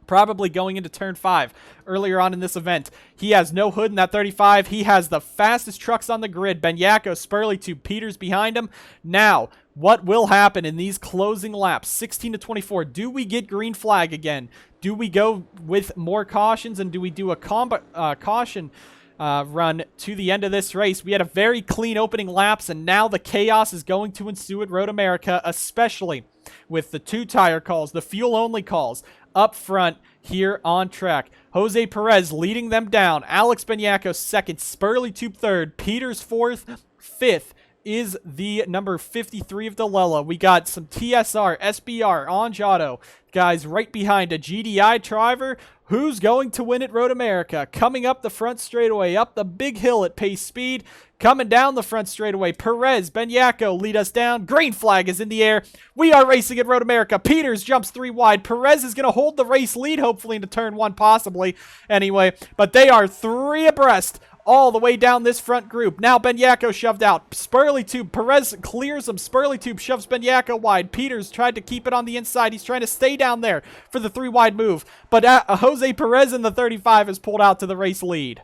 Probably going into turn 5 earlier on in this event. He has no hood in that 35. He has the fastest trucks on the grid. Benyako, Spurley, Peters behind him. Now, what will happen in these closing laps? 16 to 24. Do we get green flag again? Do we go with more cautions, and do we do a caution run to the end of this race? We had a very clean opening laps, and now the chaos is going to ensue at Road America, especially with the 2 tire calls, the fuel only calls up front here on track. Jose Perez leading them down. Alex Benyako second. Spurley Tube third. Peters fourth. Fifth is the number 53 of Delella. We got some TSR, SBR, Anjado guys right behind a GDI driver. Who's going to win at Road America? Coming up the front straightaway, up the big hill at pace speed. Coming down the front straightaway, Perez, Benyako lead us down. Green flag is in the air. We are racing at Road America. Peters jumps 3 wide. Perez is going to hold the race lead, hopefully into turn 1 possibly. Anyway, but they are 3 abreast all the way down this front group. Now Benyako shoved out. Spurley Tube, Perez clears him. Spurley Tube shoves Benyako wide. Peters tried to keep it on the inside. He's trying to stay down there for the 3 wide move. But Jose Perez in the 35 is pulled out to the race lead.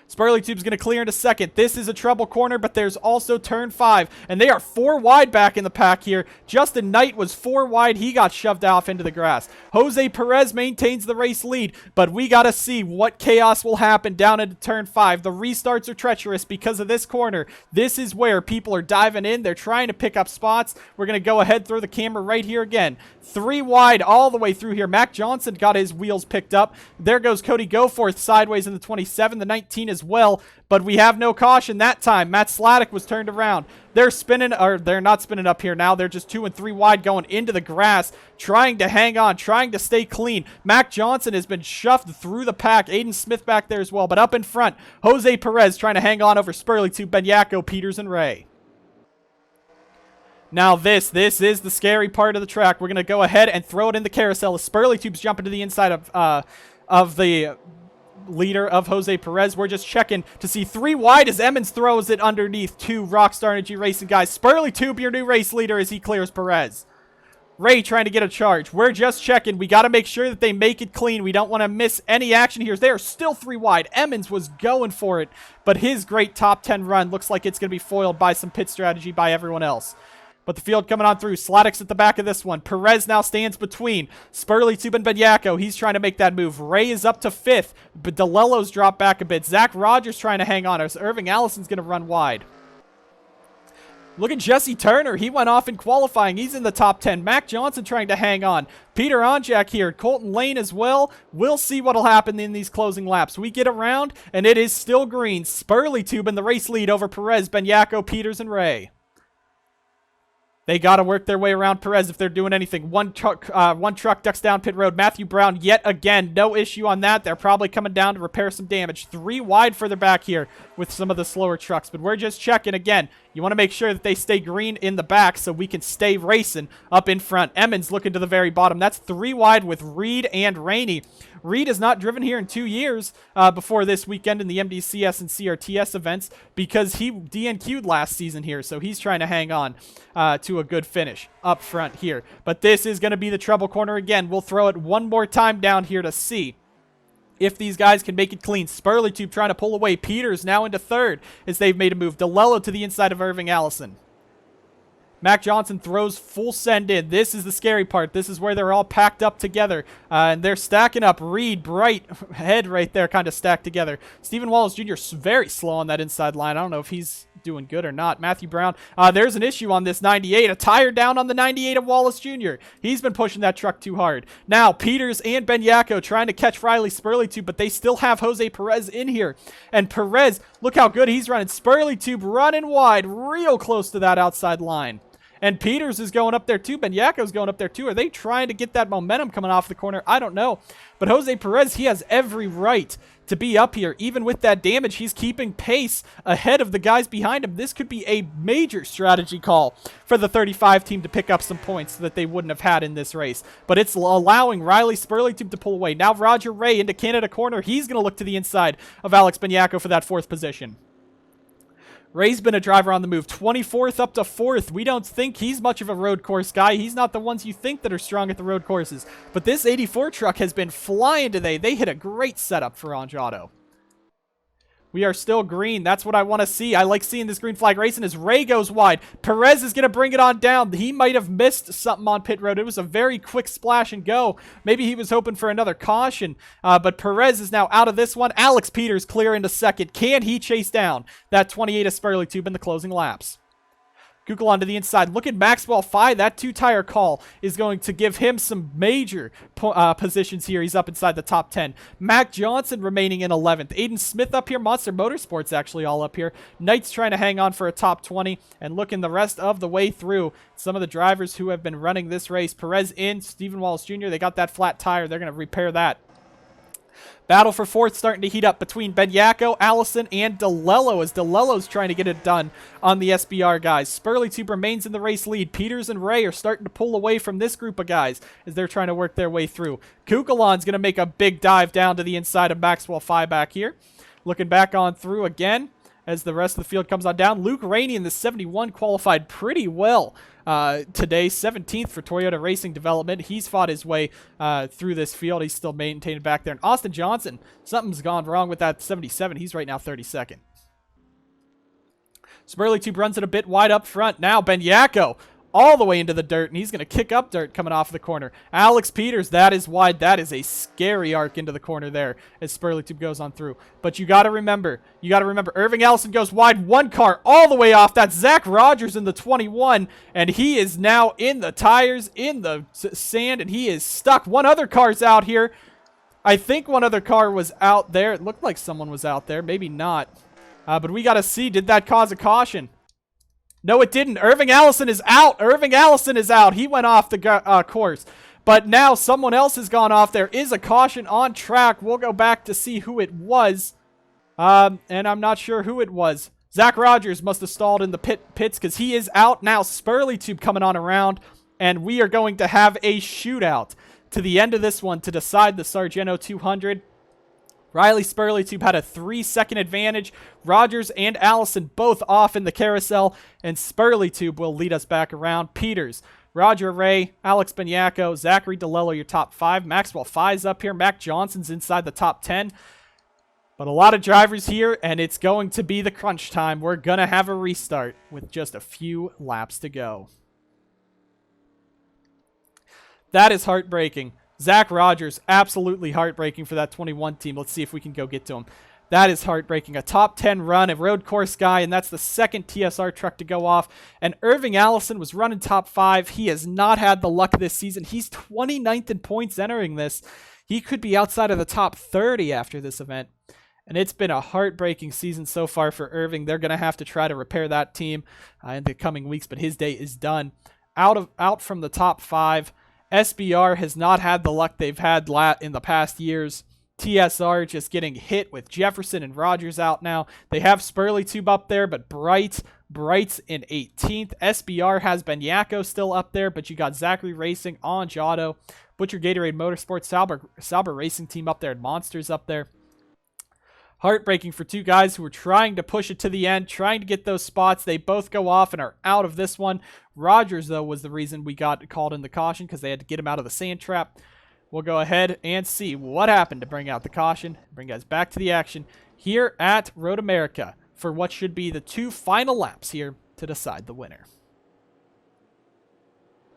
Spurley Tube's going to clear into second. This is a trouble corner, but there's also turn 5. And they are 4 wide back in the pack here. Justin Knight was 4 wide. He got shoved off into the grass. Jose Perez maintains the race lead, but we got to see what chaos will happen down into turn 5. The restarts are treacherous because of this corner. This is where people are diving in. They're trying to pick up spots. We're going to go ahead, throw the camera right here again. 3 wide all the way through here. Mac Johnson got his wheels picked up. There goes Cody Goforth sideways in the 27. The 19 is well, but we have no caution that time. Matt Sladek was turned around. They're spinning, or they're not spinning up here now. They're just 2 and 3 wide going into the grass, trying to hang on, trying to stay clean. Mac Johnson has been shoved through the pack. Aiden Smith back there as well, but up in front, Jose Perez trying to hang on over Spurley to Benyako, Peters, and Ray. Now this is the scary part of the track. We're going to go ahead and throw it in the carousel. The Spurley Tube's jumping to the inside of the leader of Jose Perez. We're just checking to see 3 wide as Emmons throws it underneath 2 Rockstar Energy Racing guys. Spurley Tube, your new race leader, as he clears Perez. Ray trying to get a charge. We're just checking. We got to make sure that they make it clean. We don't want to miss any action here. They are still 3 wide. Emmons was going for it, but his great top 10 run looks like it's going to be foiled by some pit strategy by everyone else. But the field coming on through. Sladek's at the back of this one. Perez now stands between Spurley Tube and Benyako. He's trying to make that move. Ray is up to 5th, but DeLello's dropped back a bit. Zach Rogers trying to hang on. As Irving Allison's going to run wide. Look at Jesse Turner. He went off in qualifying. He's in the top 10. Mac Johnson trying to hang on. Peter Onjak here. Colton Lane as well. We'll see what'll happen in these closing laps. We get around, and it is still green. Spurley Tube in the race lead over Perez, Benyako, Peters, and Ray. They got to work their way around Perez if they're doing anything. One truck ducks down pit road. Matthew Brown yet again. No issue on that. They're probably coming down to repair some damage. 3 wide further back here with some of the slower trucks. But we're just checking again. You want to make sure that they stay green in the back so we can stay racing up in front. Emmons looking to the very bottom. That's 3 wide with Reed and Rainey. Reed has not driven here in 2 years before this weekend in the MDCS and CRTS events because he DNQ'd last season here. So he's trying to hang on to a good finish up front here. But this is going to be the trouble corner again. We'll throw it one more time down here to see if these guys can make it clean. Spurley Tube trying to pull away. Peters now into 3rd as they've made a move. DeLello to the inside of Irving Allison. Mac Johnson throws full send in. This is the scary part. This is where they're all packed up together. And they're stacking up. Reed, Bright, head right there kind of stacked together. Stephen Wallace Jr. very slow on that inside line. I don't know if he's doing good or not. Matthew Brown, there's an issue on this 98. A tire down on the 98 of Wallace Jr. He's been pushing that truck too hard. Now, Peters and Benyako trying to catch Riley Spurley Tube, but they still have Jose Perez in here. And Perez, look how good he's running. Spurley Tube running wide, real close to that outside line. And Peters is going up there too. Benyako's going up there too. Are they trying to get that momentum coming off the corner? I don't know. But Jose Perez, he has every right to be up here. Even with that damage, he's keeping pace ahead of the guys behind him. This could be a major strategy call for the 35 team to pick up some points that they wouldn't have had in this race. But it's allowing Riley Spurley to pull away. Now Roger Ray into Canada corner. He's going to look to the inside of Alex Benyako for that 4th position. Ray's been a driver on the move. 24th up to 4th. We don't think he's much of a road course guy. He's not the ones you think that are strong at the road courses. But this 84 truck has been flying today. They hit a great setup for Anjado. We are still green. That's what I want to see. I like seeing this green flag racing as Ray goes wide. Perez is going to bring it on down. He might have missed something on pit road. It was a very quick splash and go. Maybe he was hoping for another caution. But Perez is now out of this one. Alex Peters clear into 2nd. Can he chase down that 28 of Spurley Tube in the closing laps? Kukulon to the inside. Look at Maxwell Fye. That 2-tire call is going to give him some major positions here. He's up inside the top 10. Mac Johnson remaining in 11th. Aiden Smith up here. Monster Motorsports actually all up here. Knight's trying to hang on for a top 20. And looking the rest of the way through, some of the drivers who have been running this race. Perez in. Stephen Wallace Jr. They got that flat tire. They're going to repair that. Battle for 4th starting to heat up between Benyako, Allison, and DeLello as DeLello's trying to get it done on the SBR guys. Spurleytube remains in the race lead. Peters and Ray are starting to pull away from this group of guys as they're trying to work their way through. Kukulon's going to make a big dive down to the inside of Maxwell Fye back here. Looking back on through again as the rest of the field comes on down. Luke Rainey in the 71 qualified pretty well today. 17th for Toyota Racing Development. He's fought his way through this field. He's still maintained back there. And Austin Johnson, something's gone wrong with that 77. He's right now 32nd. Spurleytube runs it a bit wide up front. Now Benyako all the way into the dirt, and he's going to kick up dirt coming off the corner. Alex Peters, that is wide. That is a scary arc into the corner there as Spurleytube goes on through. But you got to remember, Irving Allison goes wide. One car all the way off. That's Zach Rogers in the 21, and he is now in the tires, in the sand, and he is stuck. One other car's out here. I think one other car was out there. It looked like someone was out there. Maybe not. But we got to see, did that cause a caution? No, it didn't. Irving Allison is out. Irving Allison is out. He went off the course. But now someone else has gone off. There is a caution on track. We'll go back to see who it was. And I'm not sure who it was. Zach Rogers must have stalled in the pits because he is out now. Spurleytube coming on around. And we are going to have a shootout to the end of this one to decide the Sargento 200. Riley Spurleytube had a 3-second advantage. Rogers and Allison both off in the carousel, and Spurleytube will lead us back around. Peters, Roger Ray, Alex Benyako, Zachary DeLello, your top 5. Maxwell Fye's up here. Mac Johnson's inside the top 10. But a lot of drivers here, and it's going to be the crunch time. We're going to have a restart with just a few laps to go. That is heartbreaking. Zach Rogers, absolutely heartbreaking for that 21 team. Let's see if we can go get to him. That is heartbreaking. A top 10 run, a road course guy, and that's the second TSR truck to go off. And Irving Allison was running top 5. He has not had the luck this season. He's 29th in points entering this. He could be outside of the top 30 after this event. And it's been a heartbreaking season so far for Irving. They're going to have to try to repair that team in the coming weeks, but his day is done. Out from the top 5. SBR has not had the luck they've had in the past years. TSR just getting hit with Jefferson and Rogers out now. They have Spurleytube up there, but Bright's in 18th. SBR has Benyako still up there, but you got Zachary Racing, Orange Auto, Butcher Gatorade Motorsports, Sauber Racing Team up there, and Monsters up there. Heartbreaking for two guys who were trying to push it to the end, trying to get those spots. They both go off and are out of this one. Rogers, though, was the reason we got called in the caution because they had to get him out of the sand trap. We'll go ahead and see what happened to bring out the caution. Bring guys back to the action here at Road America for what should be the 2 final laps here to decide the winner.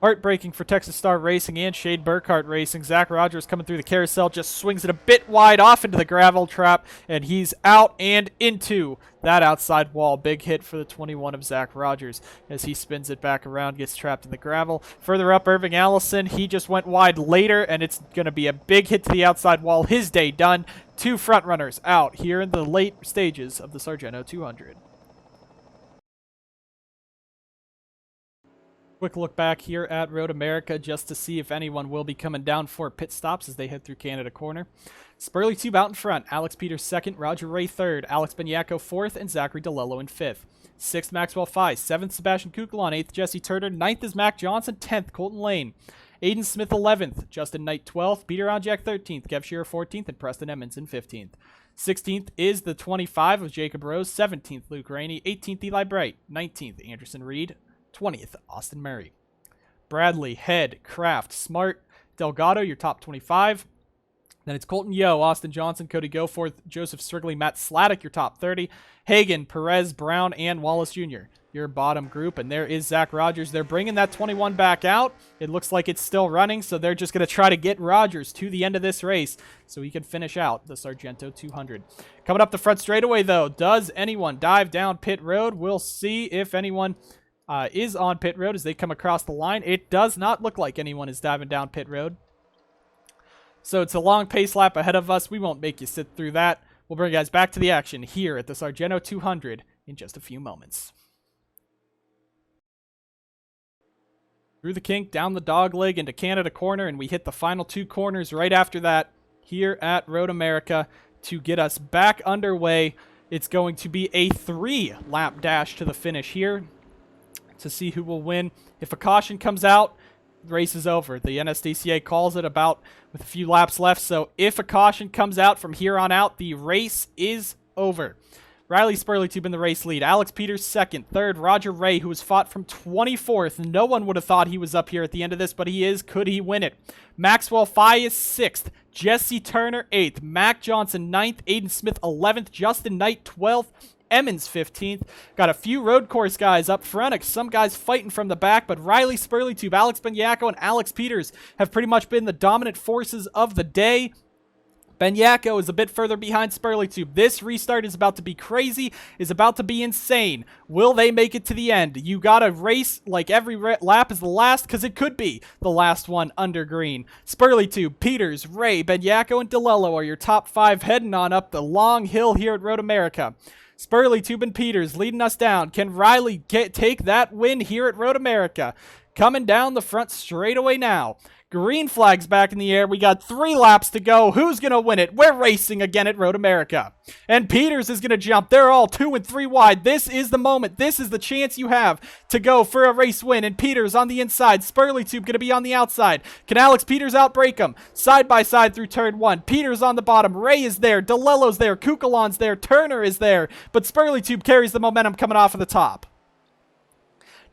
Heartbreaking for Texas Star Racing and Shade Burkhart Racing. Zach Rogers coming through the carousel, just swings it a bit wide off into the gravel trap, and he's out and into that outside wall. Big hit for the 21 of Zach Rogers as he spins it back around, gets trapped in the gravel. Further up, Irving Allison, he just went wide later, and it's going to be a big hit to the outside wall. His day done. 2 front runners out here in the late stages of the Sargento 200. Quick look back here at Road America just to see if anyone will be coming down for pit stops as they head through Canada Corner. Spurleytube out in front. Alex Peters 2nd, Roger Ray 3rd, Alex Benyako 4th, and Zachary DeLello in 5th. 6th, Maxwell Fye. 7th, Sebastian Kukulon. 8th, Jesse Turner. 9th is Mac Johnson. 10th, Colton Lane. Aiden Smith 11th, Justin Knight 12th, Peter Onjak 13th, Kev Shearer 14th, and Preston Emmons in 15th. 16th is the 25 of Jacob Rose. 17th, Luke Rainey. 18th, Eli Bright. 19th, Anderson Reed. 20th, Austin Murray. Bradley, Head, Kraft, Smart, Delgado, your top 25. Then it's Colton Yo, Austin Johnson, Cody Goforth, Joseph Strigley, Matt Sladek, your top 30. Hagan, Perez, Brown, and Wallace Jr., your bottom group. And there is Zach Rogers. They're bringing that 21 back out. It looks like it's still running, so they're just going to try to get Rogers to the end of this race so he can finish out the Sargento 200. Coming up the front straightaway, though, does anyone dive down pit road? We'll see if anyone is on pit road as they come across the line. It does not look like anyone is diving down pit road. So it's a long pace lap ahead of us. We won't make you sit through that. We'll bring you guys back to the action here at the Sargento 200 in just a few moments. Through the kink, down the dog leg into Canada corner, and we hit the final 2 corners right after that here at Road America to get us back underway. It's going to be a 3-lap dash to the finish here to see who will win. If a caution comes out, the race is over. The NSDCA calls it about with a few laps left, so if a caution comes out from here on out, the race is over. Riley Spurleytube in the race lead. Alex Peters second. Third, Roger Ray, who was fought from 24th. No one would have thought he was up here at the end of this, but he is. Could he win it? Maxwell Fye is 6th. Jesse Turner 8th. Mac Johnson 9th. Aiden Smith 11th. Justin Knight 12th. Emmons 15th. Got a few road course guys up front. Some guys fighting from the back, but Riley Spurleytube, Alex Benyako, and Alex Peters have pretty much been the dominant forces of the day. Benyako is a bit further behind Spurleytube. This restart is about to be crazy, is about to be insane. Will they make it to the end? You gotta race like every lap is the last, because it could be the last one under green. Spurleytube, Peters, Ray, Benyako, and DeLello are your top 5 heading on up the long hill here at Road America. Spurleytube and Peters leading us down. Can Riley take that win here at Road America? Coming down the front straightaway now. Green flag's back in the air. We got 3 laps to go. Who's going to win it? We're racing again at Road America. And Peters is going to jump. They're all 2 and 3 wide. This is the moment. This is the chance you have to go for a race win. And Peters on the inside. Spurleytube going to be on the outside. Can Alex Peters outbreak him? Side by side through turn 1. Peters on the bottom. Ray is there. DeLello's there. Kukulon's there. Turner is there. But Spurleytube carries the momentum coming off of the top.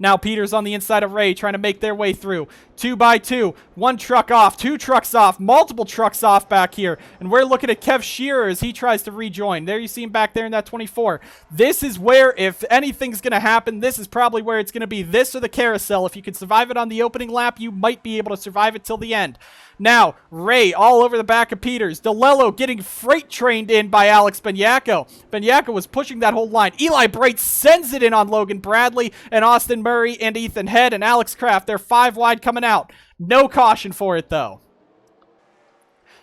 Now Peters on the inside of Ray trying to make their way through. 2 by 2. 1 truck off. 2 trucks off. Multiple trucks off back here. And we're looking at Kev Shearer as he tries to rejoin. There you see him back there in that 24. This is where, if anything's going to happen, this is probably where it's going to be. This or the carousel. If you can survive it on the opening lap, you might be able to survive it till the end. Now, Ray all over the back of Peters. DeLello getting freight trained in by Alex Benyako. Benyako was pushing that whole line. Eli Bright sends it in on Logan Bradley and Austin Murray and Ethan Head and Alex Kraft. They're 5 wide coming out. No caution for it, though.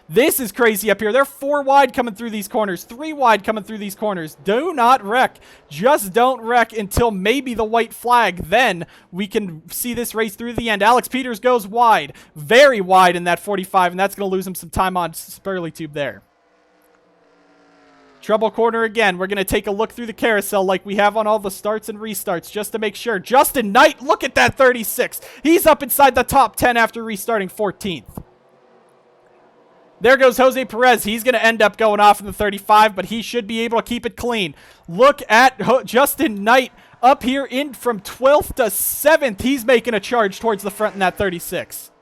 This is crazy up here. They're 4 wide coming through these corners. 3 wide coming through these corners. Do not wreck. Just don't wreck until maybe the white flag. Then we can see this race through the end. Alex Peters goes wide. Very wide in that 45, and that's going to lose him some time on Spurleytube there. Trouble corner again. We're going to take a look through the carousel like we have on all the starts and restarts just to make sure. Justin Knight, look at that 36. He's up inside the top 10 after restarting 14th. There goes Jose Perez. He's going to end up going off in the 35, but he should be able to keep it clean. Look at Justin Knight up here in from 12th to 7th. He's making a charge towards the front in that 36.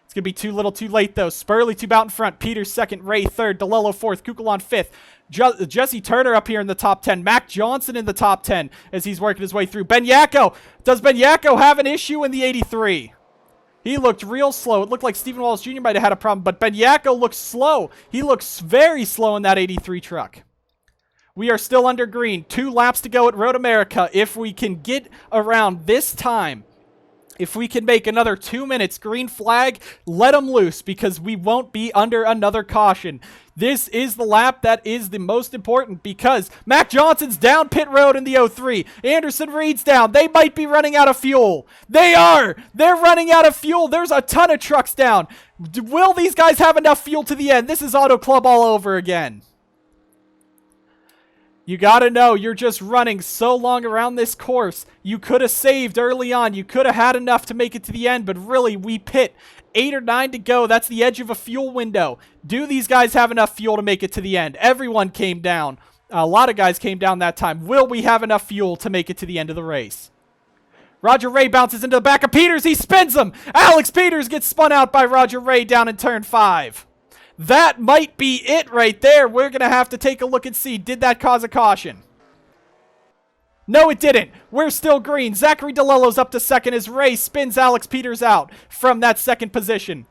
It's going to be too little too late, though. Spurleytube out in front. Peters second. Ray third. DeLello fourth. Kukulon fifth. Jesse Turner up here in the top 10. Mac Johnson in the top 10 as he's working his way through. Benyako. Does Benyako have an issue in the 83? He looked real slow. It looked like Stephen Wallace Jr. might have had a problem, but Benyako looks slow. He looks very slow in that 83 truck. We are still under green. 2 laps to go at Road America. If we can get around this time, if we can make another 2 minutes, green flag, let them loose because we won't be under another caution. This is the lap that is the most important because Mac Johnson's down pit road in the 03. Anderson Reed's down. They might be running out of fuel. They are. They're running out of fuel. There's a ton of trucks down. Will these guys have enough fuel to the end? This is Auto Club all over again. You gotta know, you're just running so long around this course. You could have saved early on. You could have had enough to make it to the end, but really, we pit 8 or 9 to go. That's the edge of a fuel window. Do these guys have enough fuel to make it to the end? Everyone came down. A lot of guys came down that time. Will we have enough fuel to make it to the end of the race? Roger Ray bounces into the back of Peters. He spins him. Alex Peters gets spun out by Roger Ray down in turn 5. That might be it right there. We're going to have to take a look and see. Did that cause a caution? No, it didn't. We're still green. Zachary DeLello's up to second as Ray spins Alex Peters out from that second position.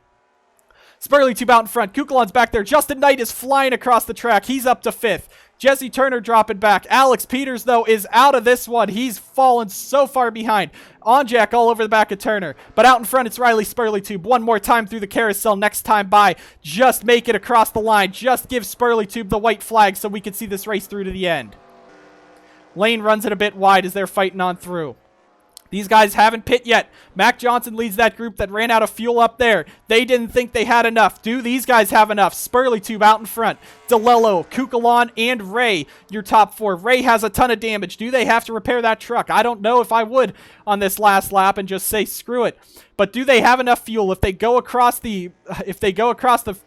Spurleytube out in front. Kukulon's back there. Justin Knight is flying across the track. He's up to 5th. Jesse Turner dropping back. Alex Peters, though, is out of this one. He's fallen so far behind. Onjak all over the back of Turner. But out in front, it's Riley Spurleytube. One more time through the carousel. Next time by. Just make it across the line. Just give Spurleytube the white flag so we can see this race through to the end. Lane runs it a bit wide as they're fighting on through. These guys haven't pit yet. Mac Johnson leads that group that ran out of fuel up there. They didn't think they had enough. Do these guys have enough? Spurleytube out in front. DeLello, Kukulon, and Ray, your top 4. Ray has a ton of damage. Do they have to repair that truck? I don't know if I would on this last lap and just say screw it. But do they have enough fuel? If they go across the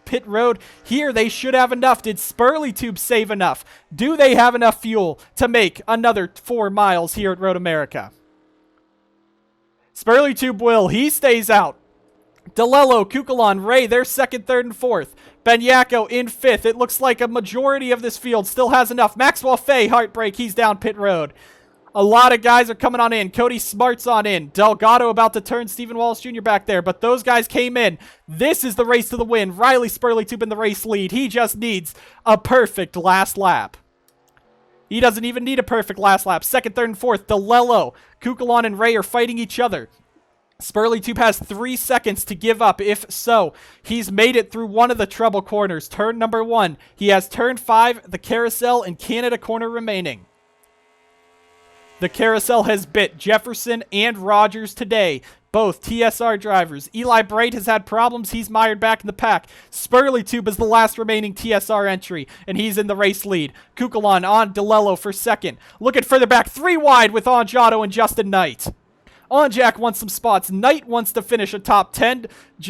pit road here, they should have enough. Did Spurleytube save enough? Do they have enough fuel to make another 4 miles here at Road America? Spurleytube will. He stays out. DeLello, Kukulon, Ray, they're second, third, and fourth. Benyako in fifth. It looks like a majority of this field still has enough. Maxwell Fay, heartbreak. He's down pit road. A lot of guys are coming on in. Cody Smart's on in. Delgado about to turn Stephen Wallace Jr. back there, but those guys came in. This is the race to the win. Riley Spurleytube in the race lead. He just needs a perfect last lap. He doesn't even need a perfect last lap. Second, third, and fourth. DeLello, Kukulon, and Ray are fighting each other. Spurleytube has 3 seconds to give up. If so, he's made it through one of the trouble corners. Turn number 1. He has turn 5, the carousel, and Canada corner remaining. The carousel has bit Jefferson and Rogers today. Both TSR drivers. Eli Bright has had problems. He's mired back in the pack. Spurleytube is the last remaining TSR entry, and he's in the race lead. Kukulon on DeLello for second. Looking further back, 3 wide with Onjado and Justin Knight. Onjak wants some spots. Knight wants to finish a top 10.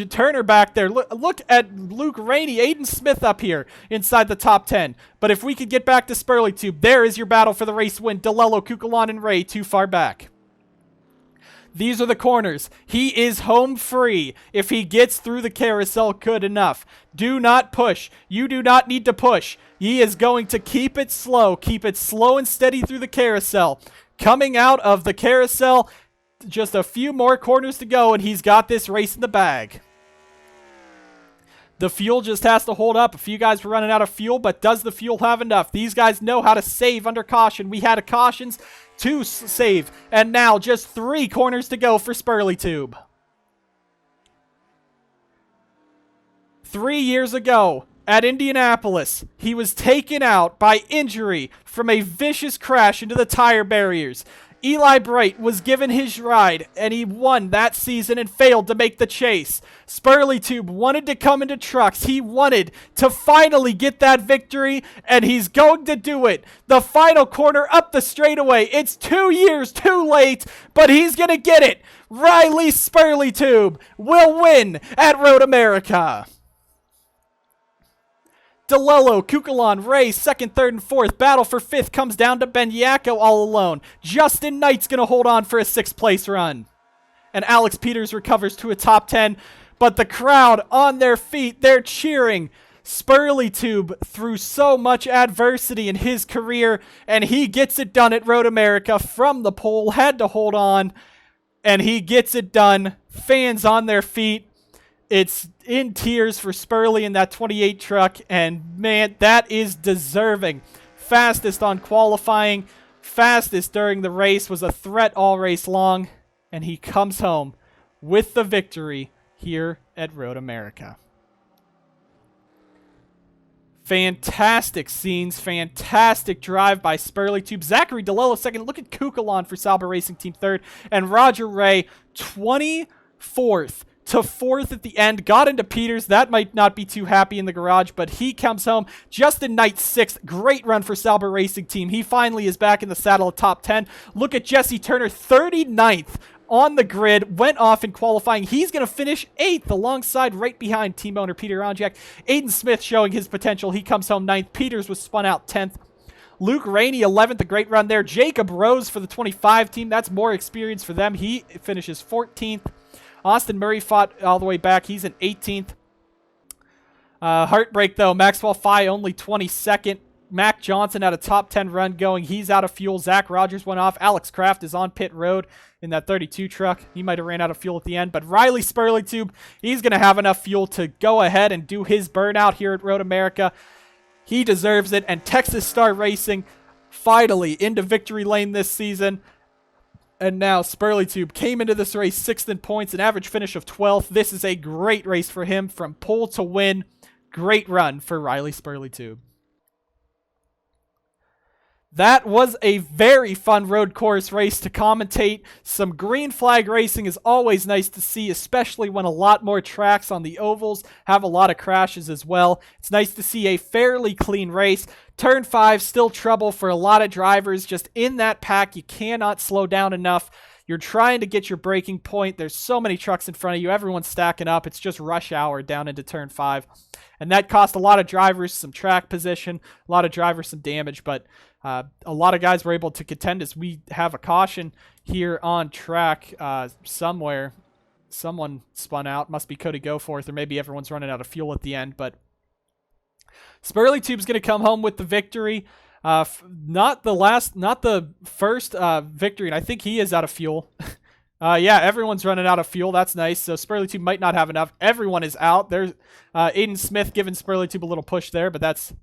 Turner back there. Look at Luke Rainey, Aiden Smith up here inside the top 10. But if we could get back to Spurleytube, there is your battle for the race win. DeLello, Kukulon, and Ray too far back. These are the corners. He is home free if he gets through the carousel good enough. Do not push. You do not need to push. He is going to keep it slow and steady through the carousel. Coming out of the carousel, just a few more corners to go, and he's got this race in the bag. The fuel just has to hold up. A few guys were running out of fuel, but does the fuel have enough? These guys know how to save under caution. We had a cautions to save, and now just 3 corners to go for Spurleytube. 3 years ago at Indianapolis, he was taken out by injury from a vicious crash into the tire barriers. Eli Bright was given his ride, and he won that season and failed to make the chase. Spurleytube wanted to come into trucks. He wanted to finally get that victory, and he's going to do it. The final corner up the straightaway. It's 2 years too late, but he's going to get it. Riley Spurleytube will win at Road America. DeLello, Kukulon, Ray, second, third, and fourth. Battle for fifth comes down to Benyako all alone. Justin Knight's going to hold on for a 6th place run. And Alex Peters recovers to a top 10. But the crowd on their feet, they're cheering. Spurleytube through so much adversity in his career, and he gets it done at Road America from the pole. Had to hold on, and he gets it done. Fans on their feet. It's in tears for Spurley in that 28 truck, and man, that is deserving. Fastest on qualifying, fastest during the race, was a threat all race long, and he comes home with the victory here at Road America. Fantastic scenes, fantastic drive by Spurleytube. Zachary DeLello second. Look at Kukulon for Sauber Racing Team third, and Roger Ray 24th. To 4th at the end, got into Peters. That might not be too happy in the garage, but he comes home. Justin Knight 6th. Great run for Sauber Racing Team. He finally is back in the saddle of top 10. Look at Jesse Turner, 39th on the grid. Went off in qualifying. He's going to finish 8th alongside right behind team owner Peter Onjak. Aiden Smith showing his potential. He comes home 9th. Peters was spun out 10th. Luke Rainey, 11th, a great run there. Jacob Rose for the 25 team. That's more experience for them. He finishes 14th. Austin Murray fought all the way back. He's in 18th. Heartbreak, though. Maxwell Fye only 22nd. Mac Johnson had a top 10 run going. He's out of fuel. Zach Rogers went off. Alex Kraft is on pit road in that 32 truck. He might have ran out of fuel at the end. But Riley Spurleytube, he's going to have enough fuel to go ahead and do his burnout here at Road America. He deserves it. And Texas Star Racing finally into victory lane this season. And now Spurlytube came into this race 6th in points, an average finish of 12th. This is a great race for him from pole to win. Great run for Riley Spurlytube. That was a very fun road course race to commentate. Some green flag racing is always nice to see, especially when a lot more tracks on the ovals have a lot of crashes as well. It's nice to see a fairly clean race. Turn 5, still trouble for a lot of drivers. Just in that pack, you cannot slow down enough. You're trying to get your braking point. There's so many trucks in front of you. Everyone's stacking up. It's just rush hour down into turn 5. And that cost a lot of drivers some track position, a lot of drivers some damage, but a lot of guys were able to contend as we have a caution here on track somewhere. Someone spun out. Must be Cody Goforth, or maybe everyone's running out of fuel at the end. But Spurlytube's going to come home with the victory. Not the first victory, and I think he is out of fuel. Yeah, everyone's running out of fuel. That's nice. So Spurlytube might not have enough. Everyone is out. There's Aiden Smith giving Spurlytube a little push there, but that's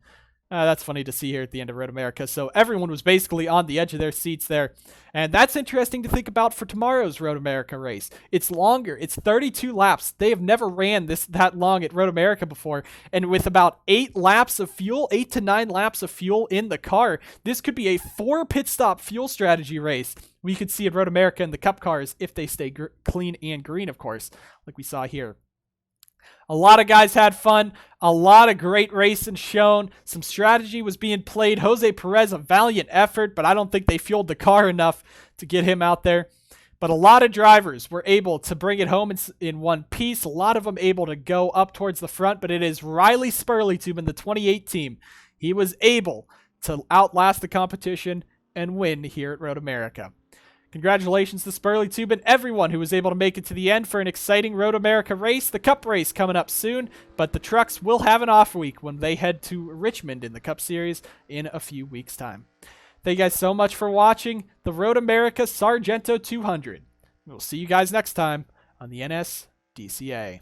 funny to see here at the end of Road America. So everyone was basically on the edge of their seats there. And that's interesting to think about for tomorrow's Road America race. It's longer. It's 32 laps. They have never ran that long at Road America before. And with about 8 to 9 laps of fuel in the car, this could be a 4 pit stop fuel strategy race. We could see at Road America in the Cup cars if they stay clean and green, of course, like we saw here. A lot of guys had fun. A lot of great racing shown. Some strategy was being played. Jose Perez, a valiant effort, but I don't think they fueled the car enough to get him out there. But a lot of drivers were able to bring it home in one piece. A lot of them able to go up towards the front, but it is Riley Spurlytube in the 28 team. He was able to outlast the competition and win here at Road America. Congratulations to Spurlytube and everyone who was able to make it to the end for an exciting Road America race. The Cup race coming up soon, but the trucks will have an off week when they head to Richmond in the Cup Series in a few weeks' time. Thank you guys so much for watching the Road America Sargento 200. We'll see you guys next time on the NSDCA.